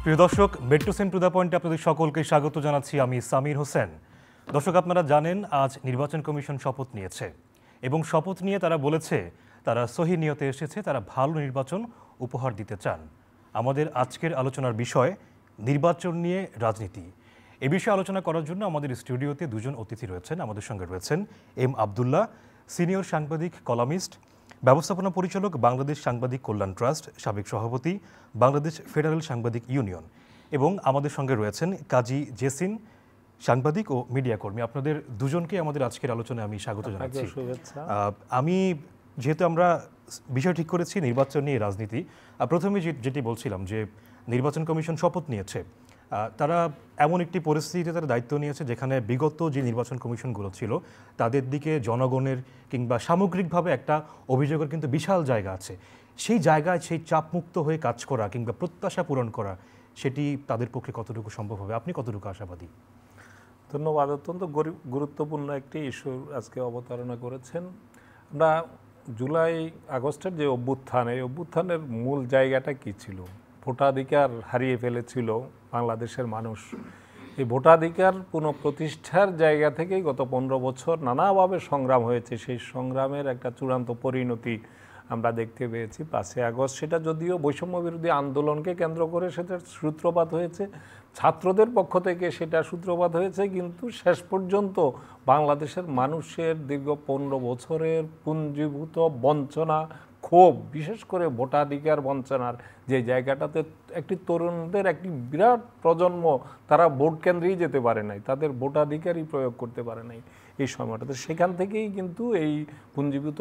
প্রিয় দর্শক, metro Sen to the পয়েন্টে আপনাদের সকলকে স্বাগত জানাচ্ছি। আমি সামির হোসেন। দর্শক, আপনারা জানেন আজ নির্বাচন কমিশন শপথ নিয়েছে এবং শপথ নিয়ে তারা বলেছে তারা সহি নিয়তে এসেছে, তারা ভালো নির্বাচন উপহার দিতে চান। আমাদের আজকের আলোচনার বিষয় নির্বাচন নিয়ে রাজনীতি। এ বিষয়ে আলোচনা করার জন্য আমাদের স্টুডিওতে দুজন অতিথি রয়েছেন। আমাদের সঙ্গে রয়েছেন এম আবদুল্লাহ, সিনিয়র সাংবাদিক, কলামিস্ট, ব্যবস্থাপনা পরিচালক, বাংলাদেশ সাংবাদিক কল্যাণ ট্রাস্ট, সাবেক সভাপতি, বাংলাদেশ ফেডারেল সাংবাদিক ইউনিয়ন, এবং আমাদের সঙ্গে রয়েছেন কাজী জেসিন, সাংবাদিক ও মিডিয়া কর্মী। আপনাদের দুজনকে আমাদের আজকের আলোচনায় আমি স্বাগত জানাচ্ছি। আমি যেহেতু আমরা বিষয় ঠিক করেছি নির্বাচন নিয়ে রাজনীতি, প্রথমে যেটি বলছিলাম যে নির্বাচন কমিশন শপথ নিয়েছে, তারা এমন একটি পরিস্থিতিতে তারা দায়িত্ব নিয়েছে যেখানে বিগত যে নির্বাচন কমিশনগুলো ছিল তাদের দিকে জনগণের কিংবা সামগ্রিকভাবে একটা অভিযোগের কিন্তু বিশাল জায়গা আছে। সেই জায়গায় সেই চাপমুক্ত হয়ে কাজ করা কিংবা প্রত্যাশা পূরণ করা, সেটি তাদের পক্ষে কতটুকু সম্ভব হবে? আপনি কতটুকু আশাবাদী? ধন্যবাদ। অত্যন্ত গুরুত্বপূর্ণ একটি ইস্যু আজকে অবতারণা করেছেন। আমরা জুলাই আগস্টের যে অভ্যুত্থান, এই অভ্যুত্থানের মূল জায়গাটা কি ছিল? ভোটাধিকার হারিয়ে ফেলেছিল বাংলাদেশের মানুষ। এই ভোটাধিকার পুনঃপ্রতিষ্ঠার জায়গা থেকেই গত 15 বছর নানাভাবে সংগ্রাম হয়েছে। সেই সংগ্রামের একটা চূড়ান্ত পরিণতি আমরা দেখতে পেয়েছি 5ই আগস্ট। সেটা যদিও বৈষম্য বিরোধী আন্দোলনকে কেন্দ্র করে সেটার সূত্রপাত হয়েছে, ছাত্রদের পক্ষ থেকে সেটা সূত্রপাত হয়েছে, কিন্তু শেষ পর্যন্ত বাংলাদেশের মানুষের দীর্ঘ 15 বছরের পুঞ্জীভূত বঞ্চনা, ক্ষোভ, বিশেষ করে ভোটাধিকার বঞ্চনার যে জায়গাটাতে একটি তরুণদের একটি বিরাট প্রজন্ম, তারা ভোট কেন্দ্রেই যেতে পারে নাই, তাদের ভোটাধিকারই প্রয়োগ করতে পারে নাই এই সময়টাতে। সেখান থেকেই কিন্তু এই পুঞ্জীভূত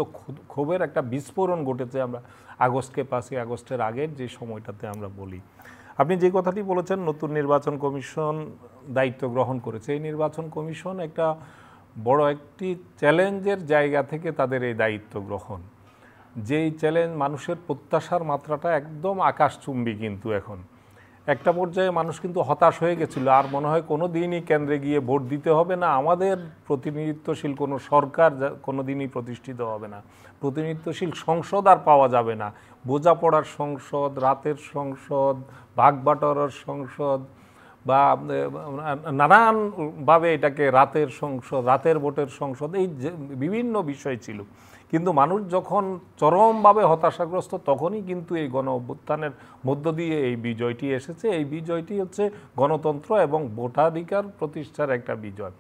ক্ষোভের একটা বিস্ফোরণ ঘটেছে। আমরা 5ই আগস্টের আগের যে সময়টাতে আমরা বলি, আপনি যে কথাটি বলেছেন, নতুন নির্বাচন কমিশন দায়িত্ব গ্রহণ করেছে। এই নির্বাচন কমিশন একটা বড় একটি চ্যালেঞ্জের জায়গা থেকে তাদের এই দায়িত্ব গ্রহণ, যেই চ্যালেঞ্জ মানুষের প্রত্যাশার মাত্রাটা একদম আকাশচুম্বী। কিন্তু এখন একটা পর্যায়ে মানুষ কিন্তু হতাশ হয়ে গেছিল, আর মনে হয় কোনো দিনই কেন্দ্রে গিয়ে ভোট দিতে হবে না, আমাদের প্রতিনিধিত্বশীল কোনো সরকার কোনো দিনই প্রতিষ্ঠিত হবে না, প্রতিনিধিত্বশীল সংসদ আর পাওয়া যাবে না। বোঝাপড়ার সংসদ, রাতের সংসদ, ভাগবাটোয়ারার সংসদ, বা নানানভাবে এটাকে রাতের সংসদ, রাতের ভোটের সংসদ, এই বিভিন্ন বিষয় ছিল। কিন্তু মানুষ যখন চরমভাবে হতাশাগ্রস্ত, তখনই কিন্তু এই গণ অভ্যুত্থানের মধ্য দিয়ে এই বিজয়টি এসেছে। এই বিজয়টি হচ্ছে গণতন্ত্র এবং ভোটাধিকার প্রতিষ্ঠার একটা বিজয়।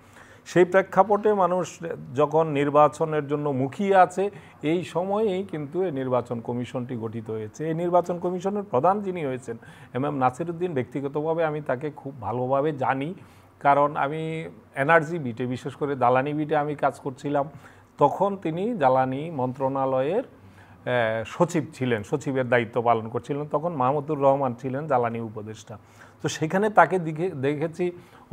সেই প্রেক্ষাপটে মানুষ যখন নির্বাচনের জন্য মুখিয়ে আছে, এই সময়েই কিন্তু এই নির্বাচন কমিশনটি গঠিত হয়েছে। এই নির্বাচন কমিশনের প্রধান যিনি হয়েছেন এম নাসিরউদ্দিন, ব্যক্তিগতভাবে আমি তাকে খুব ভালোভাবে জানি, কারণ আমি এনার্জি বিটে, বিশেষ করে জ্বালানি বিটে আমি কাজ করছিলাম। তখন তিনি জ্বালানি মন্ত্রণালয়ের সচিব ছিলেন, সচিবের দায়িত্ব পালন করছিলেন। তখন মাহমুদুর রহমান ছিলেন জ্বালানি উপদেষ্টা। তো সেখানে তাকে দেখেছি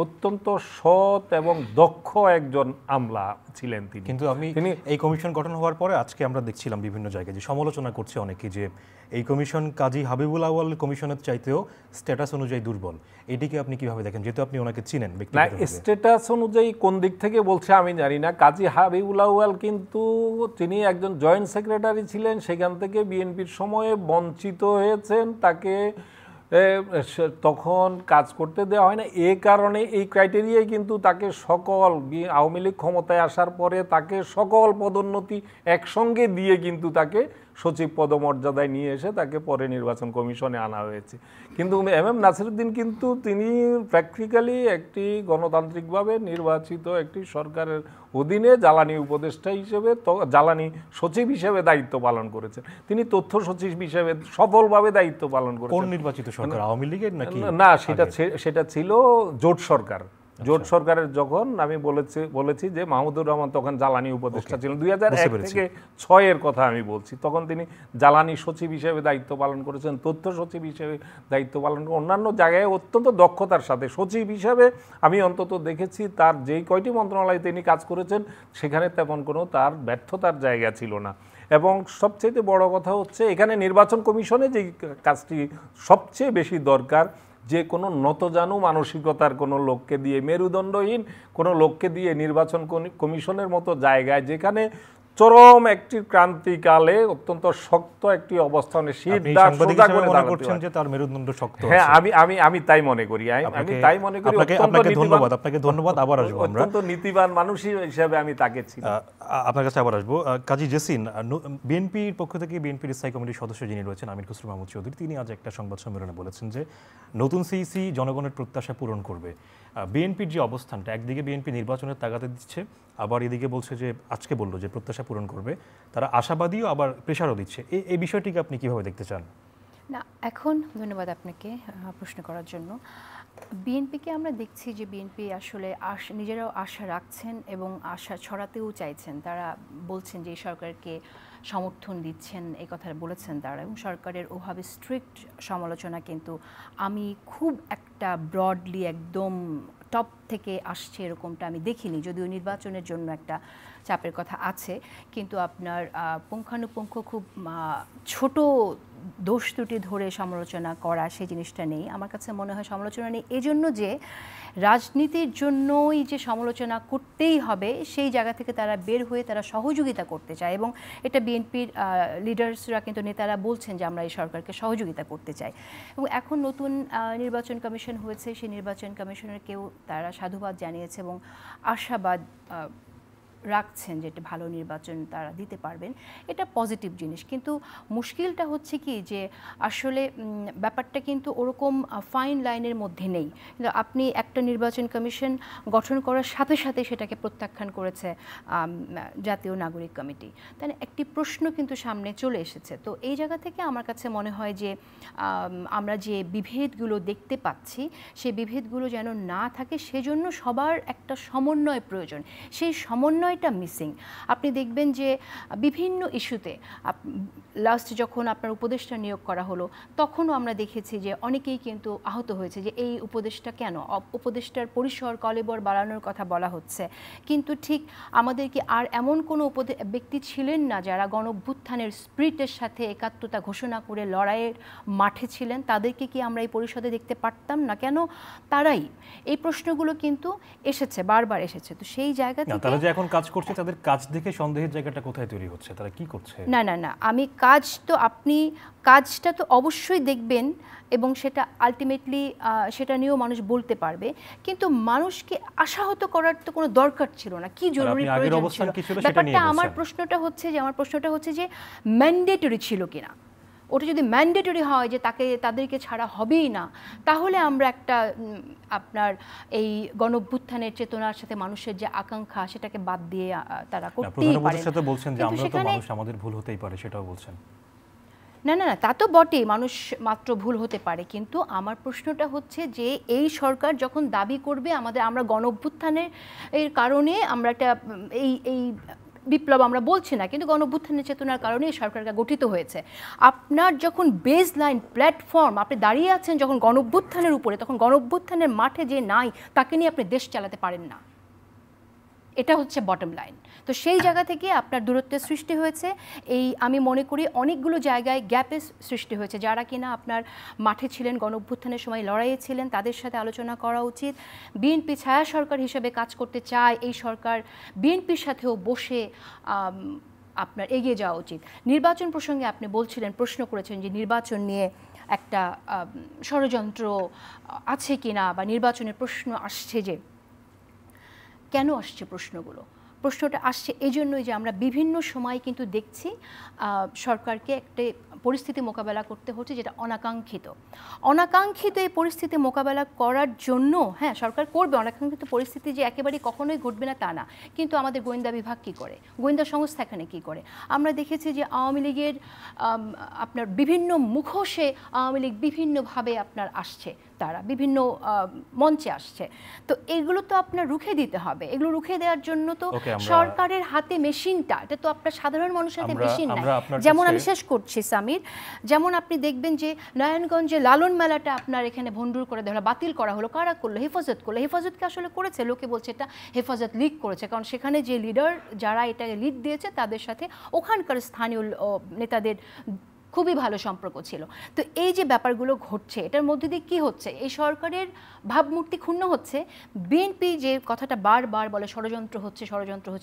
অত্যন্ত সৎ এবং দক্ষ একজন আমলা ছিলেন তিনি। কিন্তু তিনি এই কমিশন গঠন হওয়ার পরে আজকে আমরা দেখছিলাম বিভিন্ন জায়গায় যে সমালোচনা করছে অনেকে যে এই কমিশন কাজী হাবিবুল আউয়াল কমিশনের চাইতেও স্ট্যাটাস অনুযায়ী দুর্বল। এটিকে আপনি কিভাবে দেখেন, যেহেতু আপনি ওনাকে চিনেন ব্যক্তিগতভাবে? স্ট্যাটাস অনুযায়ী কোন দিক থেকে বলছে আমি জানি না। কাজী হাবিবুল আউয়াল কিন্তু তিনি একজন জয়েন্ট সেক্রেটারি ছিলেন, সেখান থেকে বিএনপির সময়ে বঞ্চিত হয়েছেন, তাকে তখন কাজ করতে দেওয়া হয় না। এ কারণে এই ক্রাইটেরিয়ায় কিন্তু তাকে সকল আওয়ামী লীগ ক্ষমতায় আসার পরে তাকে সকল পদোন্নতি একসঙ্গে দিয়ে কিন্তু তাকে সচিব পদমর্যাদায় নিয়ে এসে তাকে পরে নির্বাচন কমিশনে আনা হয়েছে। কিন্তু এম নাসিরউদ্দিন কিন্তু তিনি প্র্যাকটিক্যালি একটি গণতান্ত্রিকভাবে নির্বাচিত একটি সরকারের অধীনে জ্বালানি উপদেষ্টা হিসেবে, জ্বালানি সচিব হিসেবে দায়িত্ব পালন করেছেন। তিনি তথ্য সচিব হিসেবে সফলভাবে দায়িত্ব পালন করেছেন। কোন নির্বাচিত সরকার, আওয়ামী লীগের নাকি? না, সেটা ছিল জোট সরকার। জোট সরকারের যখন আমি বলেছি যে মাহমুদুর রহমান তখন জ্বালানি উপদেষ্টা ছিলেন, 2001 থেকে 6-এর কথা আমি বলছি। তখন তিনি জ্বালানি সচিব হিসেবে দায়িত্ব পালন করেছেন, তথ্য সচিব হিসেবে দায়িত্ব পালন করেন, অন্যান্য জায়গায় অত্যন্ত দক্ষতার সাথে। সচিব হিসেবে আমি অন্তত দেখেছি তার যেই কয়টি মন্ত্রণালয়ে তিনি কাজ করেছেন সেখানে তেমন কোনো তার ব্যর্থতার জায়গা ছিল না। এবং সবচেয়ে বড় কথা হচ্ছে এখানে নির্বাচন কমিশনে যে কাজটি সবচেয়ে বেশি দরকার, যে কোনো নতজানু মানসিকতার কোনো লোককে দিয়ে, মেরুদণ্ডহীন কোনো লোককে দিয়ে নির্বাচন কমিশনের মতো জায়গায়, যেখানে চরম একটি ক্রান্তিকালে অত্যন্ত শক্ত একটি অবস্থানে শীত আপনি দাগ সাংবাদিক সোজা হিসেবে করে মনে দাঁড়াতে করছেন হয়। যে তার মেরুদণ্ড শক্ত হ্যাঁ, আছে। আমি তাই মনে করি। আমি তাই মনে করি। আপনাকে ধন্যবাদ, আপনাকে ধন্যবাদ। আবার আসবো আমরা। অত্যন্ত নীতিবান মানুষ হিসেবে আমি তাকে চিনি। আপনার কাছে আবার আসবো। কাজী জেসিন, বিএনপির পক্ষ থেকে বিএনপির স্থায়ী কমিটির সদস্য যিনি রয়েছেন আমির খসরু মাহমুদ চৌধুরী, তিনি আজ একটা সংবাদ সম্মেলনে বলেছেন যে নতুন সিইসি জনগণের প্রত্যাশা পূরণ করবে। বিএনপির যে অবস্থানটা, একদিকে বিএনপি নির্বাচনের তাগাদে দিচ্ছে, আবার এদিকে বলছে যে আজকে বললো যে প্রত্যাশা পূরণ করবে, তারা আশাবাদীও আবার প্রেশারও দিচ্ছে। এই বিষয়টিকে আপনি কিভাবে দেখতে চান? না, এখন ধন্যবাদ আপনাকে প্রশ্ন করার জন্য। বিএনপিকে আমরা দেখছি যে বিএনপি আসলে নিজেরাও আশা রাখছেন এবং আশা ছড়াতেও চাইছেন। তারা বলছেন যে এই সরকারকে সমর্থন দিচ্ছেন, এই কথা বলেছেন তারা, এবং সরকারের ওভাবে স্ট্রিক্ট সমালোচনা কিন্তু আমি খুব একটা ব্রডলি একদম টপ থেকে আসছে এরকমটা আমি দেখিনি। যদিও নির্বাচনের জন্য একটা চাপের কথা আছে, কিন্তু আপনার পুঙ্খানুপুঙ্খ খুব ছোট দোষ ত্রুটি ধরে সমালোচনা করা সেই জিনিসটা নেই। আমার কাছে মনে হয় সমালোচনা নেই এজন্য যে রাজনীতির জন্যই যে সমালোচনা করতেই হবে সেই জায়গা থেকে তারা বের হয়ে তারা সহযোগিতা করতে চায়, এবং এটা বিএনপির লিডার্সরা কিন্তু নেতারা বলছেন যে আমরা এই সরকারকে সহযোগিতা করতে চাই। এবং এখন নতুন নির্বাচন কমিশন হয়েছে, সেই নির্বাচন কমিশনেরকেও তারা সাধুবাদ জানিয়েছে এবং আশাবাদ রাখছেন যে একটা ভালো নির্বাচন তারা দিতে পারবেন। এটা পজিটিভ জিনিস। কিন্তু মুশকিলটা হচ্ছে কি যে আসলে ব্যাপারটা কিন্তু ওরকম ফাইন লাইনের মধ্যে নেই। কিন্তু আপনি একটা নির্বাচন কমিশন গঠন করার সাথে সাথে সেটাকে প্রত্যাখ্যান করেছে জাতীয় নাগরিক কমিটি। তাই একটি প্রশ্ন কিন্তু সামনে চলে এসেছে। তো এই জায়গা থেকে আমার কাছে মনে হয় যে আমরা যে বিভেদগুলো দেখতে পাচ্ছি সেই বিভেদগুলো যেন না থাকে, সেজন্য সবার একটা সমন্বয় প্রয়োজন। সেই সমন্বয়টা মিসিং। আপনি দেখবেন যে বিভিন্ন ইস্যুতে লাস্ট যখন আপনার উপদেষ্টা নিয়োগ করা হলো তখনও আমরা দেখেছি যে অনেকেই কিন্তু আহত হয়েছে যে এই উপদেষ্টা কেন, উপদেষ্টার পরিসর কলেবর বাড়ানোর কথা বলা হচ্ছে, কিন্তু ঠিক আমাদের কি আর এমন কোনো ব্যক্তি ছিলেন না যারা গণঅভ্যুত্থানের স্পিরিটের সাথে একাত্মতা ঘোষণা করে লড়াইয়ের মাঠে ছিলেন? তাদেরকে কি আমরা এই পরিষদে দেখতে পারতাম না? কেন তারাই? এই প্রশ্নগুলো কিন্তু এসেছে, বারবার এসেছে। তো সেই জায়গা থেকে তারা যে এখন কাজ করছে তাদের কাজ দেখে সন্দেহের জায়গাটা কোথায় তৈরি হচ্ছে, তারা কি করছে? না, আমি আপনি কাজটা তো অবশ্যই দেখবেন এবং সেটা আলটিমেটলি সেটা নিয়েও মানুষ বলতে পারবে, কিন্তু মানুষকে আশাহত করার তো কোনো দরকার ছিল না। কি জরুরি প্রয়োজন ছিল ব্যাপারটা? আমার প্রশ্নটা হচ্ছে যে ম্যান্ডেটরি ছিল কিনা। ওটা যদি ম্যান্ডেটরি হয় যে তাদেরকে ছাড়া হবেই না, তাহলে আমরা একটা আপনার এই গণঅভ্যুত্থানের চেতনার সাথে মানুষের যে আকাঙ্ক্ষা সেটাকে বাদ দিয়ে তারা করতেই পারে। সাথে বলছেন যে আমরা তো মানুষ, আমাদের ভুল হতেই পারে, সেটাও বলছেন। না, তা তো বটেই, মানুষ মাত্র ভুল হতে পারে, কিন্তু আমার প্রশ্নটা হচ্ছে যে এই সরকার যখন দাবি করবে আমরা গণঅভ্যুত্থানের এর কারণে আমরা একটা এই বিপ্লব আমরা বলছি না, কিন্তু গণঅভ্যুত্থানের চেতনার কারণে সরকারটা গঠিত হয়েছে। আপনার যখন বেস লাইন প্ল্যাটফর্ম আপনি দাঁড়িয়ে আছেন যখন গণঅভ্যুত্থানের উপরে, তখন গণঅভ্যুত্থানের মাঠে যে নাই তাকে নিয়ে আপনি দেশ চালাতে পারেন না। এটা হচ্ছে বটম লাইন। তো সেই জায়গা থেকে আপনার দূরত্বের সৃষ্টি হয়েছে। আমি মনে করি অনেকগুলো জায়গায় গ্যাপের সৃষ্টি হয়েছে। যারা কিনা আপনার মাঠে ছিলেন, গণঅভ্যুত্থানের সময় লড়াইয়ে ছিলেন, তাদের সাথে আলোচনা করা উচিত। বিএনপি ছায়া সরকার হিসেবে কাজ করতে চায়, এই সরকার বিএনপির সাথেও বসে আপনার এগিয়ে যাওয়া উচিত। নির্বাচন প্রসঙ্গে আপনি প্রশ্ন করেছেন যে নির্বাচন নিয়ে একটা ষড়যন্ত্র আছে কিনা, বা নির্বাচনের প্রশ্ন আসছে যে কেন আসছে প্রশ্নটা আসছে এই জন্যই যে আমরা বিভিন্ন সময় কিন্তু দেখছি সরকারকে একটা পরিস্থিতি মোকাবেলা করতে হচ্ছে যেটা অনাকাঙ্ক্ষিত এই পরিস্থিতি মোকাবেলা করার জন্য, হ্যাঁ সরকার করবে, অনাকাঙ্ক্ষিত পরিস্থিতি যে একেবারেই কখনোই ঘটবে না তা না, কিন্তু আমাদের গোয়েন্দা বিভাগ কী করে, গোয়েন্দা সংস্থা এখানে কী করে? আমরা দেখেছি যে আওয়ামী লীগের আপনার বিভিন্ন মুখোশে আওয়ামী লীগ বিভিন্নভাবে আপনার আসছে, তারা বিভিন্ন মঞ্চে আসছে। তো এগুলো তো আপনার রুখে দিতে হবে। এগুলো রুখে দেওয়ার জন্য তো সরকারের হাতে মেশিনটা, এটা তো আপনার সাধারণ মানুষের হাতে মেশিন নাই। যেমন আমি শেষ করছি সামির, যেমন আপনি দেখবেন যে নারায়ণগঞ্জে লালন মেলাটা আপনার এখানে ভণ্ডুর করে দেওয়া হলো, বাতিল করা হলো। কারা করলো? হেফাজত করলো। হেফাজতকে আসলে করেছে, লোকে বলছে এটা হেফাজত লীগ করেছে, কারণ সেখানে যে লিডার যারা এটাকে লিড দিয়েছে তাদের সাথে ওখানকার স্থানীয় নেতাদের খুবই ভালো সম্পর্ক ছিল। তো এই যে ব্যাপারগুলো ঘটছে, এটার মধ্যে দিয়ে কী হচ্ছে? এই সরকারের ভাবমূর্তি ক্ষুণ্ণ হচ্ছে। বিএনপি যে কথাটা বারবার বলে ষড়যন্ত্র হচ্ছে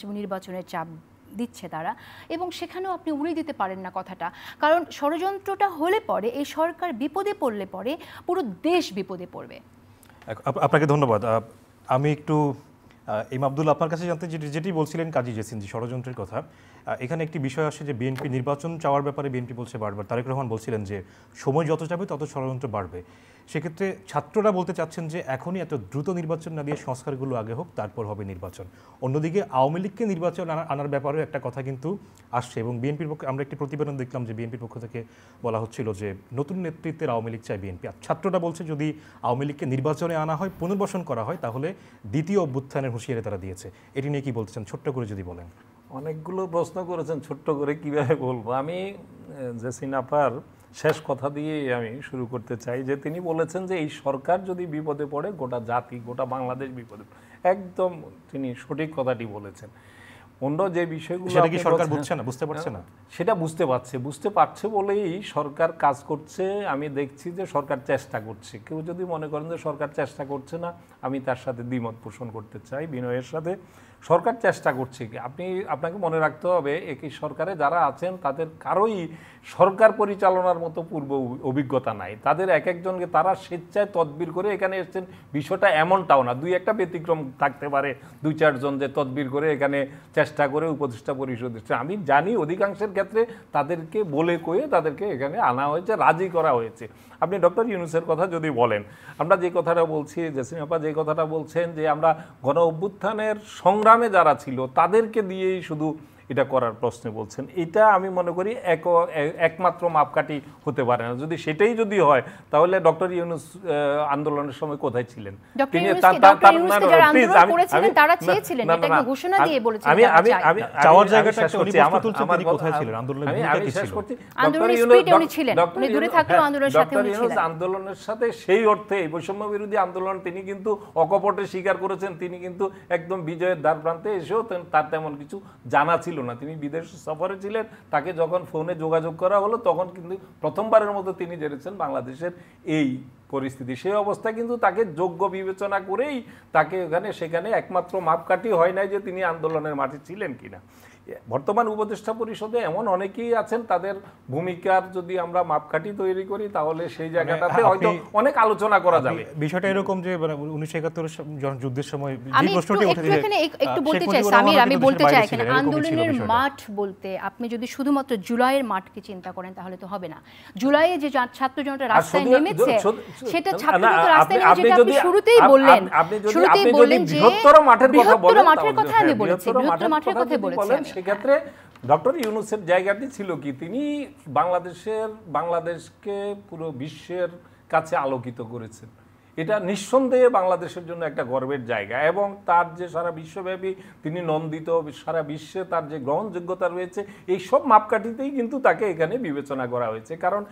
এবং নির্বাচনের চাপ দিচ্ছে তারা, এবং সেখানেও আপনি উড়িয়ে দিতে পারেন না কথাটা, কারণ ষড়যন্ত্রটা হলে পরে এই সরকার বিপদে পড়লে পরে পুরো দেশ বিপদে পড়বে। আপনাকে ধন্যবাদ। আমি একটু ইমাম আব্দুল্লাহ আপনার কাছে জানতে যেটি বলছিলেন কাজী জেসিন জি ষড়যন্ত্রের কথা, এখানে একটি বিষয় আসে যে বিএনপি নির্বাচন চাওয়ার ব্যাপারে বিএনপি বলছে বারবার, তারেক রহমান বলছিলেন যে সময় যত যাবে তত ষড়যন্ত্র বাড়বে। সেক্ষেত্রে ছাত্ররা বলতে চাচ্ছেন যে এখনই এত দ্রুত নির্বাচন না দিয়ে সংস্কারগুলো আগে হোক, তারপর হবে নির্বাচন। অন্যদিকে আওয়ামী লীগকে নির্বাচন আনার ব্যাপারেও একটা কথা কিন্তু আসছে, এবং বিএনপির পক্ষে আমরা একটি প্রতিবেদন দেখলাম যে বিএনপির পক্ষ থেকে বলা হচ্ছিল যে নতুন নেতৃত্বের আওয়ামী লীগ চায় বিএনপি। আর ছাত্ররা বলছে যদি আওয়ামী লীগকে নির্বাচনে আনা হয়, পুনর্বাসন করা হয়, তাহলে দ্বিতীয় অভ্যুত্থানের হুঁশিয়ারি তারা দিয়েছে। এটি নিয়ে কি বলতেছেন ছোট্ট করে যদি বলেন। অনেকগুলো প্রশ্ন করেছেন, ছোট্ট করে কিভাবে বলবো। আমি জেসিন আপার শেষ কথা দিয়ে আমি শুরু করতে চাই যে তিনি বলেছেন যে এই সরকার যদি বিপদে পড়ে গোটা জাতি, গোটা বাংলাদেশ বিপদে পড়ে। একদম তিনি সঠিক কথাটি বলেছেন। অন্য যে বিষয়গুলো সেটা কি সরকার বুঝছে না, বুঝতে পারছে না? সেটা বুঝতে পারছে বলেই সরকার কাজ করছে। আমি দেখছি যে সরকার চেষ্টা করছে। কেউ যদি মনে করেন যে সরকার চেষ্টা করছে না, আমি তার সাথে দ্বিমত পোষণ করতে চাই বিনয়ের সাথে। সরকার চেষ্টা করছে। আপনাকে মনে রাখতে হবে একই সরকারে যারা আছেন তাদের কারোই সরকার পরিচালনার মতো পূর্ব অভিজ্ঞতা নাই। তাদের এক একজনকে তারা স্বেচ্ছায় তদবির করে এখানে এসেছেন, বিষয়টা এমনটাও না। দুই একটা ব্যতিক্রম থাকতে পারে, দুই চারজন যে তদবির করে এখানে চেষ্টা করে উপদেষ্টা পরিষদ এসেছে। আমি জানি অধিকাংশের ক্ষেত্রে তাদেরকে বলে কয়ে তাদেরকে এখানে আনা হয়েছে, রাজি করা হয়েছে। আপনি ডক্টর ইউনূসের কথা যদি বলেন, আমরা যে কথাটা বলছি, জেসিন আপা যে কথাটা বলছেন যে আমরা গণ অভ্যুত্থানের সংগ্রামে যারা ছিল তাদেরকে দিয়েই শুধু এটা করার প্রশ্নে বলছেন, এটা আমি মনে করি একমাত্র মাপকাঠি হতে পারে না। যদি সেটাই যদি হয় তাহলে ডক্টর ইউনূস আন্দোলনের সময় কোথায় ছিলেন? আন্দোলনের সাথে সেই অর্থে বৈষম্য বিরোধী আন্দোলন তিনি কিন্তু অকপটে স্বীকার করেছেন। তিনি কিন্তু একদম বিজয়ের দ্বার প্রান্তে এসেও তার তেমন কিছু জানা ছিল না। তিনি বিদেশ সফরে ছিলেন, তাকে যখন ফোনে যোগাযোগ করা হলো তখন কিন্তু প্রথমবারের মতো তিনি জেনেছেন বাংলাদেশের এই পরিস্থিতি। সেই অবস্থায় কিন্তু তাকে যোগ্য বিবেচনা করেই তাকে সেখানে একমাত্র মাপকাঠি হয় নাই যে তিনি আন্দোলনের মাঠে ছিলেন কিনা। বর্তমান উপদেষ্টা পরিষদে এমন অনেকেই আছেন, তাদের ভূমিকার যদি আমরা মাপকাঠি তৈরি করি তাহলে সেই জায়গাটাতে হয়তো অনেক আলোচনা করা যাবে। বিষয়টা এরকম যে 1971 যুদ্ধের সময় যে প্রশ্নটি উঠে একটু বলতে চাই সামির, আমি বলতে চাই এখানে আন্দোলনের মাঠ বলতে আপনি যদি শুধুমাত্র জুলাইয়ের মাঠকে চিন্তা করেন তাহলে তো হবে না। জুলাইয়ে যে ছাত্র জনতা রাস্তায় নেমেছে সেটা ছাত্র জনতা রাস্তায় নেমে, যেটা আপনি শুরুতেই বললেন যে বৃহত্তর মাঠের কথা আমি বলেছি, বৃহত্তর মাঠের কথা বলেছি। সেক্ষেত্রে ডক্টর ইউনূসের জায়গাটি ছিল কি, তিনি বাংলাদেশকে পুরো বিশ্বের কাছে আলোকিত করেছেন। এটা নিঃসন্দেহে বাংলাদেশের জন্য একটা গর্বের জায়গা, এবং তার যে সারা বিশ্বব্যাপী তিনি নন্দিত, সারা বিশ্বে তার যে গ্রহণযোগ্যতা রয়েছে, এই সব মাপকাঠিতেই কিন্তু তাকে এখানে বিবেচনা করা হয়েছে। কারণ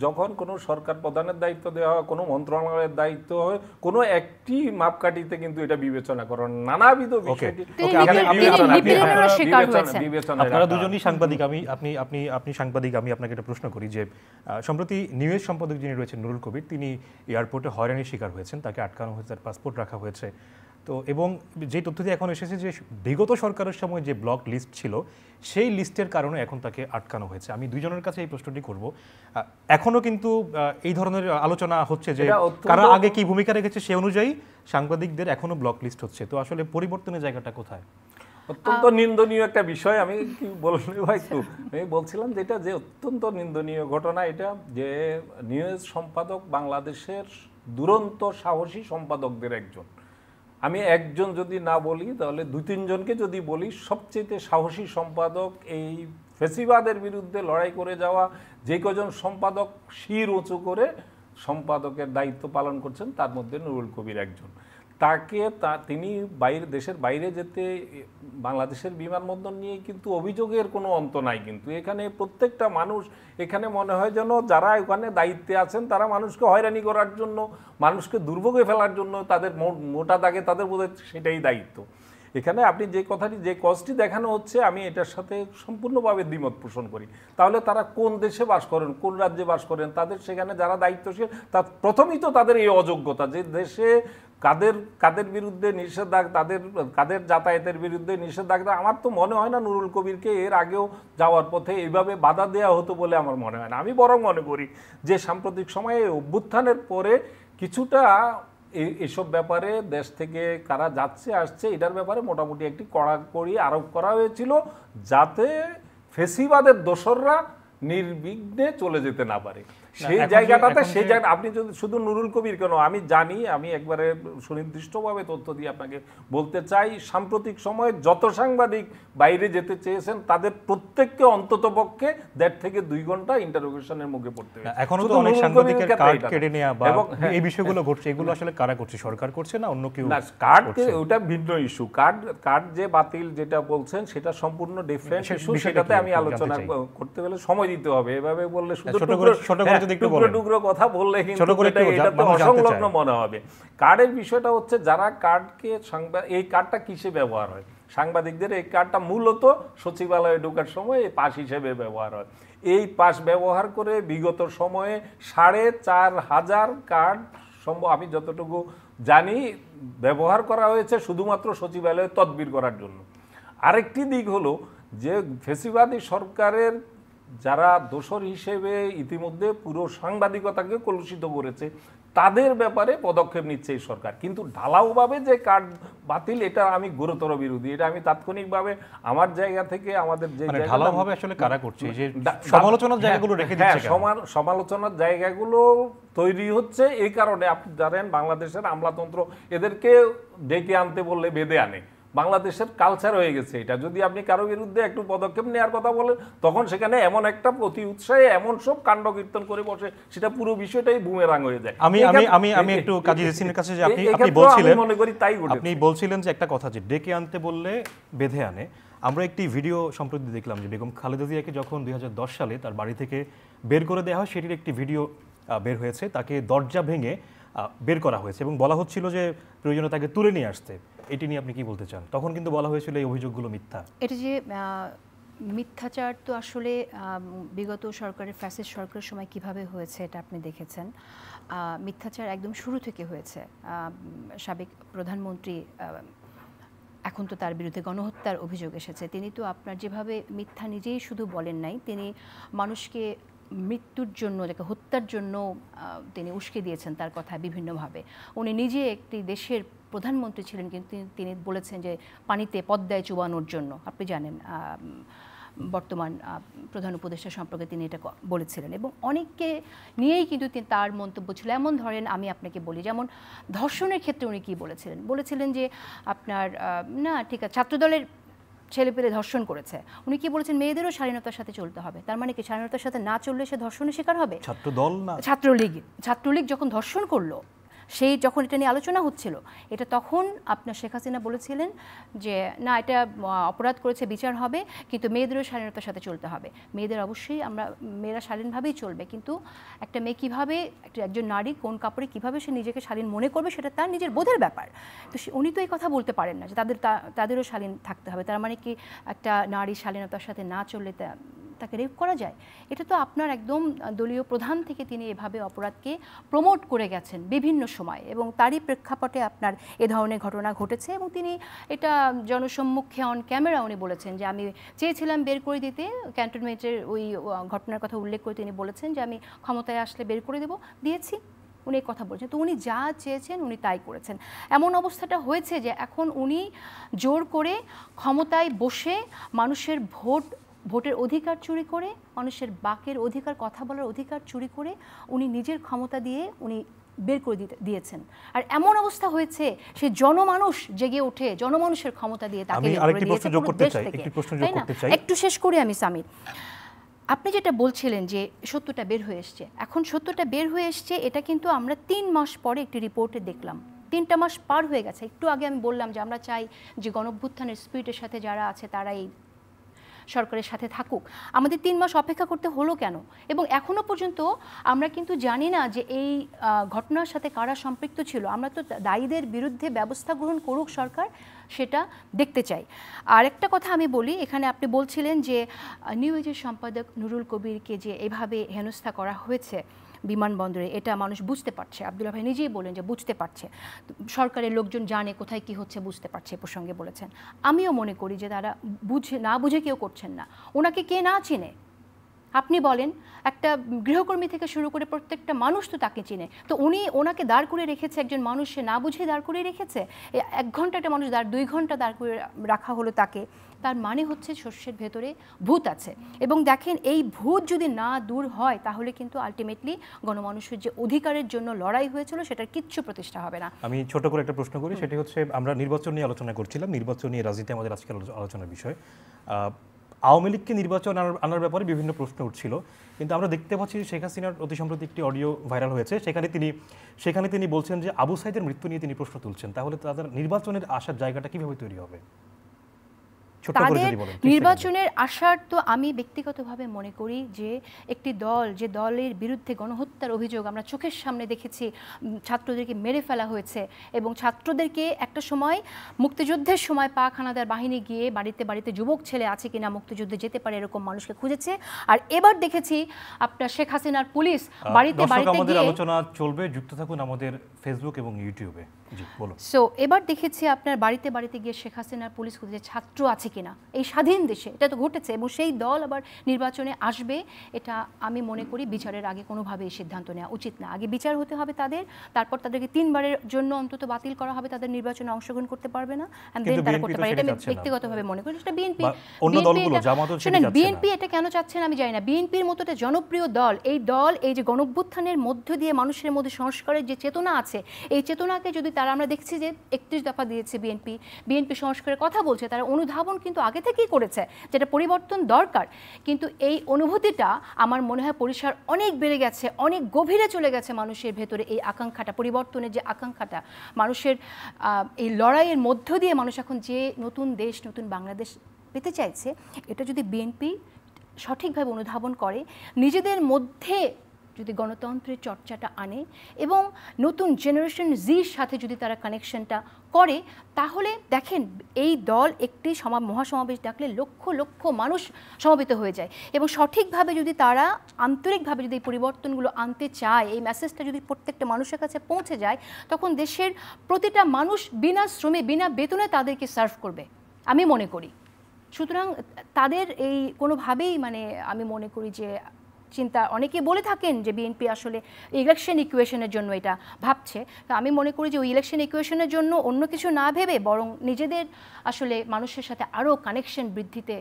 যখন কোনো সরকার প্রধানের দায়িত্ব দেওয়া হয়, কোনো মন্ত্রণালয়ের দায়িত্ব হয়, কোনো একটি মাপকাঠিতে কিন্তু এটা বিবেচনা করেন নানাবিধ বিষয়টি। আপনারা দুজনই সাংবাদিক, আপনি সাংবাদিক, আমি আপনাকে একটা প্রশ্ন করি যে সম্প্রতি নিউজ সম্পাদক যিনি রয়েছেন নুরুল কবির, তিনি এয়ারপোর্টে হয়রানির শিকার হয়েছেন, তাকে আটকানো হয়েছে, তার পাসপোর্ট রাখা হয়েছে। তো এবং যে তথ্যটি এখন এসেছে যে বিগত সরকারের সময় যে ব্লক লিস্ট ছিল সেই লিস্টের কারণে এখন তাকে আটকানো হয়েছে। আমি দুইজনের কাছে এই প্রশ্নটি করব, এখনো কিন্তু এই ধরনের আলোচনা হচ্ছে যে কারা আগে কি ভূমিকা রেখেছে সে অনুযায়ী সাংবাদিকদের এখনো ব্লক লিস্ট হচ্ছে। তো আসলে পরিবর্তনের জায়গাটা কোথায়? অত্যন্ত নিন্দনীয় একটা বিষয়। আমি কি বলবো একটু, আমি বলছিলাম যেটা যে অত্যন্ত নিন্দনীয় ঘটনা এটা, যে নিউজ সম্পাদক বাংলাদেশের দুরন্ত সাহসী সম্পাদকদের একজন। আমি একজন যদি না বলি তাহলে দুই তিনজনকে যদি বলি, সবচেয়ে সাহসী সম্পাদক, এই ফেসিবাদের বিরুদ্ধে লড়াই করে যাওয়া যে কজন সম্পাদক শির উঁচু করে সম্পাদকের দায়িত্ব পালন করছেন তার মধ্যে নুরুল কবির একজন। তিনি দেশের বাইরে যেতে, বাংলাদেশের বিমানবন্দর নিয়ে কিন্তু অভিযোগের কোনো অন্ত নাই। কিন্তু এখানে প্রত্যেকটা মানুষ এখানে মনে হয় যেন যারা ওখানে দায়িত্বে আছেন তারা মানুষকে হয়রানি করার জন্য, মানুষকে দুর্ভোগে ফেলার জন্য তাদের মোটা দাগে তাদের বোধহয় সেটাই দায়িত্ব। এখানে আপনি যে কথাটি, যে কজটি দেখানো হচ্ছে, আমি এটার সাথে সম্পূর্ণভাবে দ্বিমত পোষণ করি। তাহলে তারা কোন দেশে বাস করেন, কোন রাজ্যে বাস করেন, তাদের সেখানে যারা দায়িত্বশীল, তার প্রথমেই তো তাদের এই অযোগ্যতা, যে দেশে কাদের কাদের বিরুদ্ধে নিষেধাজ্ঞা, কাদের যাতায়াতের বিরুদ্ধে নিষেধাজ্ঞা। আমার তো মনে হয় না নুরুল কবিরকে এর আগেও যাওয়ার পথে এইভাবে বাধা দেওয়া হতো বলে আমার মনে হয় না। আমি বরং মনে করি যে সাম্প্রতিক সময়ে অভ্যুত্থানের পরে কিছুটা এসব ব্যাপারে দেশ থেকে কারা যাচ্ছে আসছে এটার ব্যাপারে মোটামুটি একটি কড়াকড়ি আরোপ করা হয়েছিল, যাতে ফেসিবাদের দোসররা নির্বিঘ্নে চলে যেতে না পারে। সেই জায়গাটাতে সেই জায়গা আপনি যদি শুধু নুরুল কবির কেন, আমি জানি, আমি একবারে সুনির্দিষ্টভাবে তথ্য দিয়ে আপনাকে বলতে চাই, সাম্প্রতিক সময়ে যত সাংবাদিক বাইরে যেতে চেয়েছেন তাদের প্রত্যেককে অন্ততপক্ষে 1.5 থেকে 2 ঘন্টা ইন্টারোগেশনের মুখে পড়তে হয়েছে। এখনো তো অনেক সাংবাদিকের কার্ড কেটে নেওয়া বা এই বিষয়গুলো ঘটছে, এগুলো আসলে কারা করছে? সরকার করছে না অন্য কেউ? না, কার্ড ওটা ভিন্ন ইস্যু। কার্ড যে বাতিল যেটা বলছেন সেটা সম্পূর্ণ ডিফারেন্ট ইস্যু, সেটাতে আমি আলোচনা করতে গেলে সময় দিতে হবে। এভাবে বললে শুধু টুকরো কথা বললে কিন্তু এটা তো অসংলগ্ন মনে হবে। কার্ডের বিষয়টা হচ্ছে যারা কার্ডকে এই কার্ডটা কিসে ব্যবহার হয়, সাংবাদিকদের এই কার্ডটা মূলত সচিবালয়ে ঢোকার সময় এই পাস হিসেবে ব্যবহার হয়। এই পাস ব্যবহার করে বিগত সময়ে 4,500 কার্ড আমি যতটুকু জানি ব্যবহার করা হয়েছে শুধুমাত্র সচিবালয়ে তদবির করার জন্য। আরেকটি দিক হলো যে ফ্যাসিবাদী সরকারের যারা দোসর হিসেবে ইতিমধ্যে পুরো সাংবাদিকতাকে কলুষিত করেছে তাদের ব্যাপারে পদক্ষেপ নিচ্ছে এই সরকার, কিন্তু ঢালাওভাবে যে কার্ড বাতিল এটা আমি গুরুতর বিরোধী। এটা আমি তাৎক্ষণিকভাবে আমার জায়গা থেকে আমাদের যে ঢালাওভাবে আসলে কারা করছে, যে সমালোচনার জায়গাগুলো রেখে দিচ্ছে, সমালোচনার জায়গাগুলো তৈরি হচ্ছে এই কারণে। আপনি জানেন বাংলাদেশের আমলাতন্ত্র এদেরকে ডেকে আনতে বললে বেঁধে আনে, বাংলাদেশের কালচার হয়ে গেছে এটা। যদি আপনি কারো বিরুদ্ধে একটু পদক্ষেপ নেওয়ার কথা বলেন তখন সেখানে এমন একটা প্রতি উৎসাহে এমন সব কাণ্ড কীর্তন করে বসে সেটা পুরো বিষয়টাই বুমেরাং হয়ে যায়। আমি একটু কাজী জসিমের কাছে যে আপনি বলছিলেন, মনে করি তাই আপনি বলছিলেন যে একটা কথা যে ডেকে আনতে বললে বেঁধে আনে। আমরা একটি ভিডিও সম্প্রতি দেখলাম যে বেগম খালেদা জিয়াকে যখন 2010 সালে তার বাড়ি থেকে বের করে দেওয়া হয় সেটির একটি ভিডিও বের হয়েছে। তাকে দরজা ভেঙে বের করা হয়েছে এবং বলা হচ্ছিল যে প্রয়োজনে তাকে তুলে নিয়ে আসতে। এটি নিয়ে আপনি কি বলতে চান? তখন কিন্তু বলা হয়েছিল এই অভিযোগগুলো মিথ্যা। এটা যে মিথ্যাচার তো আসলে বিগত সরকারের ফ্যাসিস্ট সরকারের সময় কিভাবে হয়েছে এটা আপনি দেখেছেন। মিথ্যাচার একদম শুরু থেকে হয়েছে। সাবেক প্রধানমন্ত্রী, এখন তো তার বিরুদ্ধে গণহত্যার অভিযোগ এসেছে। তিনি তো আপনার যেভাবে মিথ্যা নিজেই শুধু বলেন নাই, তিনি মানুষকে মৃত্যুর জন্য, যাকে হত্যার জন্য তিনি উস্কে দিয়েছেন তার কথা বিভিন্নভাবে। উনি নিজে একটি দেশের প্রধানমন্ত্রী ছিলেন, কিন্তু তিনি বলেছেন যে পানিতে পদ্মায় চুবানোর জন্য। আপনি জানেন বর্তমান প্রধান উপদেষ্টা সম্পর্কে তিনি এটা বলেছিলেন এবং অনেককে নিয়েই কিন্তু তার মন্তব্য ছিল। এমন ধরেন আমি আপনাকে বলি, যেমন ধর্ষণের ক্ষেত্রে উনি কী বলেছিলেন যে আপনার না ঠিক আছে ছাত্রদলের ছেলেপেলে ধর্ষণ করেছে। উনি কি বলেছেন মেয়েদেরও স্বাধীনতার সাথে চলতে হবে। তার মানে কি স্বাধীনতার সাথে না চললে সে ধর্ষণের শিকার হবে? ছাত্রদল না, ছাত্রলীগ যখন ধর্ষণ করলো, সেই যখন এটা নিয়ে আলোচনা হচ্ছিল, এটা তখন আপনার শেখ হাসিনা বলেছিলেন যে না, এটা অপরাধ করেছে, বিচার হবে, কিন্তু মেয়েদেরও স্বাধীনতার সাথে চলতে হবে। মেয়েদের অবশ্যই মেয়েরা স্বাধীনভাবেই চলবে, কিন্তু একটা মেয়ে কীভাবে, একজন নারী কোন কাপড়ে কীভাবে সে নিজেকে স্বাধীন মনে করবে সেটা তার নিজের বোধের ব্যাপার। তো উনি তো এই কথা বলতে পারেন না যে তাদেরও স্বাধীন থাকতে হবে। তার মানে কি একটা নারী স্বাধীনতার সাথে না চললে তাকে রেপ করা যায়? এটা তো আপনার একদম দলীয় প্রধান থেকে তিনি এভাবে অপরাধকে প্রমোট করে গেছেন বিভিন্ন সময় এবং তারই প্রেক্ষাপটে আপনার এ ধরনের ঘটনা ঘটেছে এবং তিনি এটা জনসম্মুখে অন ক্যামেরা উনি বলেছেন যে আমি চেয়েছিলাম বের করে দিতে। ক্যান্টনমেন্টের ওই ঘটনার কথা উল্লেখ করে তিনি বলেছেন যে আমি ক্ষমতায় আসলে বের করে দিয়েছি। উনি এই কথা বলছেন। তো উনি যা চেয়েছেন উনি তাই করেছেন। এমন অবস্থাটা হয়েছে যে এখন উনি জোর করে ক্ষমতায় বসে মানুষের ভোটের অধিকার চুরি করে, মানুষের বাকের অধিকার, কথা বলার অধিকার চুরি করে উনি নিজের ক্ষমতা দিয়ে উনি বের করে দিয়েছেন। আর এমন অবস্থা হয়েছে সে জনমানুষ জেগে ওঠে, জনমানুষের ক্ষমতা দিয়ে তাকে একটু শেষ করি আমি সামির। আপনি যেটা বলছিলেন যে সত্যটা বের হয়ে এসছে, এখন সত্যটা বের হয়ে এসছে, এটা কিন্তু আমরা 3 মাস পরে একটি রিপোর্টে দেখলাম। 3টা মাস পার হয়ে গেছে। একটু আগে আমি বললাম যে আমরা চাই যে গণঅভ্যুত্থানের স্পিরিটের সাথে যারা আছে তারা এই সরকারের সাথে থাকুক। আমাদের 3 মাস অপেক্ষা করতে হলো কেন? এবং এখনও পর্যন্ত আমরা কিন্তু জানি না যে এই ঘটনার সাথে কারা সম্পৃক্ত ছিল। আমরা তো দায়ীদের বিরুদ্ধে ব্যবস্থা গ্রহণ করুক সরকার, সেটা দেখতে চাই। আর একটা কথা আমি বলি, এখানে আপনি বলছিলেন যে নিউ এজের সম্পাদক নুরুল কবিরকে যে এভাবে হেনস্থা করা হয়েছে, বিমানবন্দরে, এটা মানুষ বুঝতে পারছে। আব্দুল্লাহ ভাই নিজেই বলেন যে বুঝতে পারছে, সরকারের লোকজন জানে কোথায় কি হচ্ছে, বুঝতে পারছে, এ প্রসঙ্গে বলেছেন। আমিও মনে করি যে তারা না বুঝে কেউ করছেন না। ওনাকে কে না চিনে? আপনি বলেন, একটা গৃহকর্মী থেকে শুরু করে প্রত্যেকটা মানুষ তো তাকে চিনে। তো ওনাকে দাঁড় করে রেখেছে, একজন মানুষ সে না বুঝে দাঁড় করে রেখেছে। 1 ঘন্টা একটা মানুষ 2 ঘন্টা দাঁড় করে রাখা হলো তাকে, তার মানে হচ্ছে শস্যের ভেতরে ভূত আছে। এবং দেখেন, এই ভূত যদি না দূর হয় তাহলে কিন্তু আলটিমেটলি গণমানুষের যে অধিকারের জন্য লড়াই হয়েছিল সেটার কিচ্ছু প্রতিষ্ঠা হবে না। আমি ছোট করে একটা প্রশ্ন করি, সেটি হচ্ছে আমরা নির্বাচন নিয়ে আলোচনা করছিলাম, নির্বাচন নিয়ে রাজনীতি আমাদের আজকের আলোচনার বিষয়। আওয়ামী লীগকে নির্বাচন আনার ব্যাপারে বিভিন্ন প্রশ্ন উঠছিল, কিন্তু আমরা দেখতে পাচ্ছি শেখ হাসিনার অতি সম্প্রতি একটি অডিও ভাইরাল হয়েছে, সেখানে তিনি বলছেন যে আবু সাইদের মৃত্যু নিয়ে তিনি প্রশ্ন তুলছেন। তাহলে তাদের নির্বাচনের আসার জায়গাটা কিভাবে তৈরি হবে? তাদের নির্বাচনের আশার তো আমি ব্যক্তিগতভাবে মনে করি যে একটি দল, যে দলের বিরুদ্ধে গণহত্যার অভিযোগ আমরা চোখের সামনে দেখেছি, ছাত্রদেরকে মেরে ফেলা হয়েছে এবং ছাত্রদেরকে একটা সময় মুক্তিযুদ্ধের সময় পাক হানাদার বাহিনী গিয়ে বাড়িতে বাড়িতে যুবক ছেলে আছে কিনা মুক্তিযুদ্ধে যেতে পারে এরকম মানুষকে খুঁজেছে। আর এবার দেখেছি আপনার শেখ হাসিনার পুলিশ বাড়িতে বাড়িতে গিয়ে, আলোচনা চলবে, যুক্ত থাকুন আমাদের ফেসবুক এবং ইউটিউবে। সো এবার দেখেছি আপনার বাড়িতে বাড়িতে গিয়ে শেখ হাসিনার পুলিশ খুঁজে ছাত্র আছে কিনা এই স্বাধীন দেশে, এটা তো ঘটেছে। এবং সেই দল আবার নির্বাচনে আসবে, এটা আমি মনে করি বিচারের আগে কোনোভাবেই সিদ্ধান্ত নেওয়া উচিত না। আগে বিচার হতে হবে তাদের, তারপর তাদেরকে 3 বারের জন্য অন্তত বাতিল করা হবে, তাদের নির্বাচনে অংশগ্রহণ করতে পারবে না, এন্ড দেন তারা করতে পারে। এটা আমি ব্যক্তিগতভাবে মনে করি। সেটা বিএনপি, শুনেন, বিএনপি এটা কেন চাচ্ছেন আমি জানি না। বিএনপির মতো একটা জনপ্রিয় দল, এই যে গণঅভ্যুত্থানের মধ্য দিয়ে মানুষের মধ্যে সংস্কারের যে চেতনা আছে, এই চেতনাকে যদি তারা, আমরা দেখছি যে 31 দফা দিয়েছে বিএনপি সংস্কারের কথা বলছে, তারা অনুধাবন কিন্তু আগে থেকেই করেছে, যেটা পরিবর্তন দরকার। কিন্তু এই অনুভূতিটা আমার মনে হয় পরিসর অনেক বেড়ে গেছে, অনেক গভীরে চলে গেছে মানুষের ভেতরে। এই আকাঙ্ক্ষাটা, পরিবর্তনের যে আকাঙ্ক্ষাটা, মানুষের এই লড়াইয়ের মধ্য দিয়ে মানুষ এখন যে নতুন দেশ, নতুন বাংলাদেশ পেতে চাইছে, এটা যদি বিএনপি সঠিকভাবে অনুধাবন করে, নিজেদের মধ্যে যদি গণতন্ত্রের চর্চাটা আনে এবং নতুন জেনারেশন জির সাথে যদি তারা কানেকশনটা করে, তাহলে দেখেন এই দল একটি মহাসমাবেশ ডাকলে লক্ষ লক্ষ মানুষ সমবেত হয়ে যায়। এবং সঠিকভাবে যদি তারা আন্তরিকভাবে যদি এই পরিবর্তনগুলো আনতে চায়, এই মেসেজটা যদি প্রত্যেকটা মানুষের কাছে পৌঁছে যায়, তখন দেশের প্রতিটা মানুষ বিনা শ্রমে, বিনা বেতনে তাদেরকে সার্ভ করবে আমি মনে করি। সুতরাং তাদের এই কোনোভাবেই, মানে আমি মনে করি যে চিন্তা, অনেকে বলে থাকেন যে বিএনপি আসলে ইলেকশন ইকুয়েশনের জন্য এটা ভাবছে, তো আমি মনে করি যে ওই ইলেকশন ইকুয়েশনের জন্য অন্য কিছু না ভেবে বরং নিজেদের আসলে মানুষের সাথে আরও কানেকশন বৃদ্ধিতে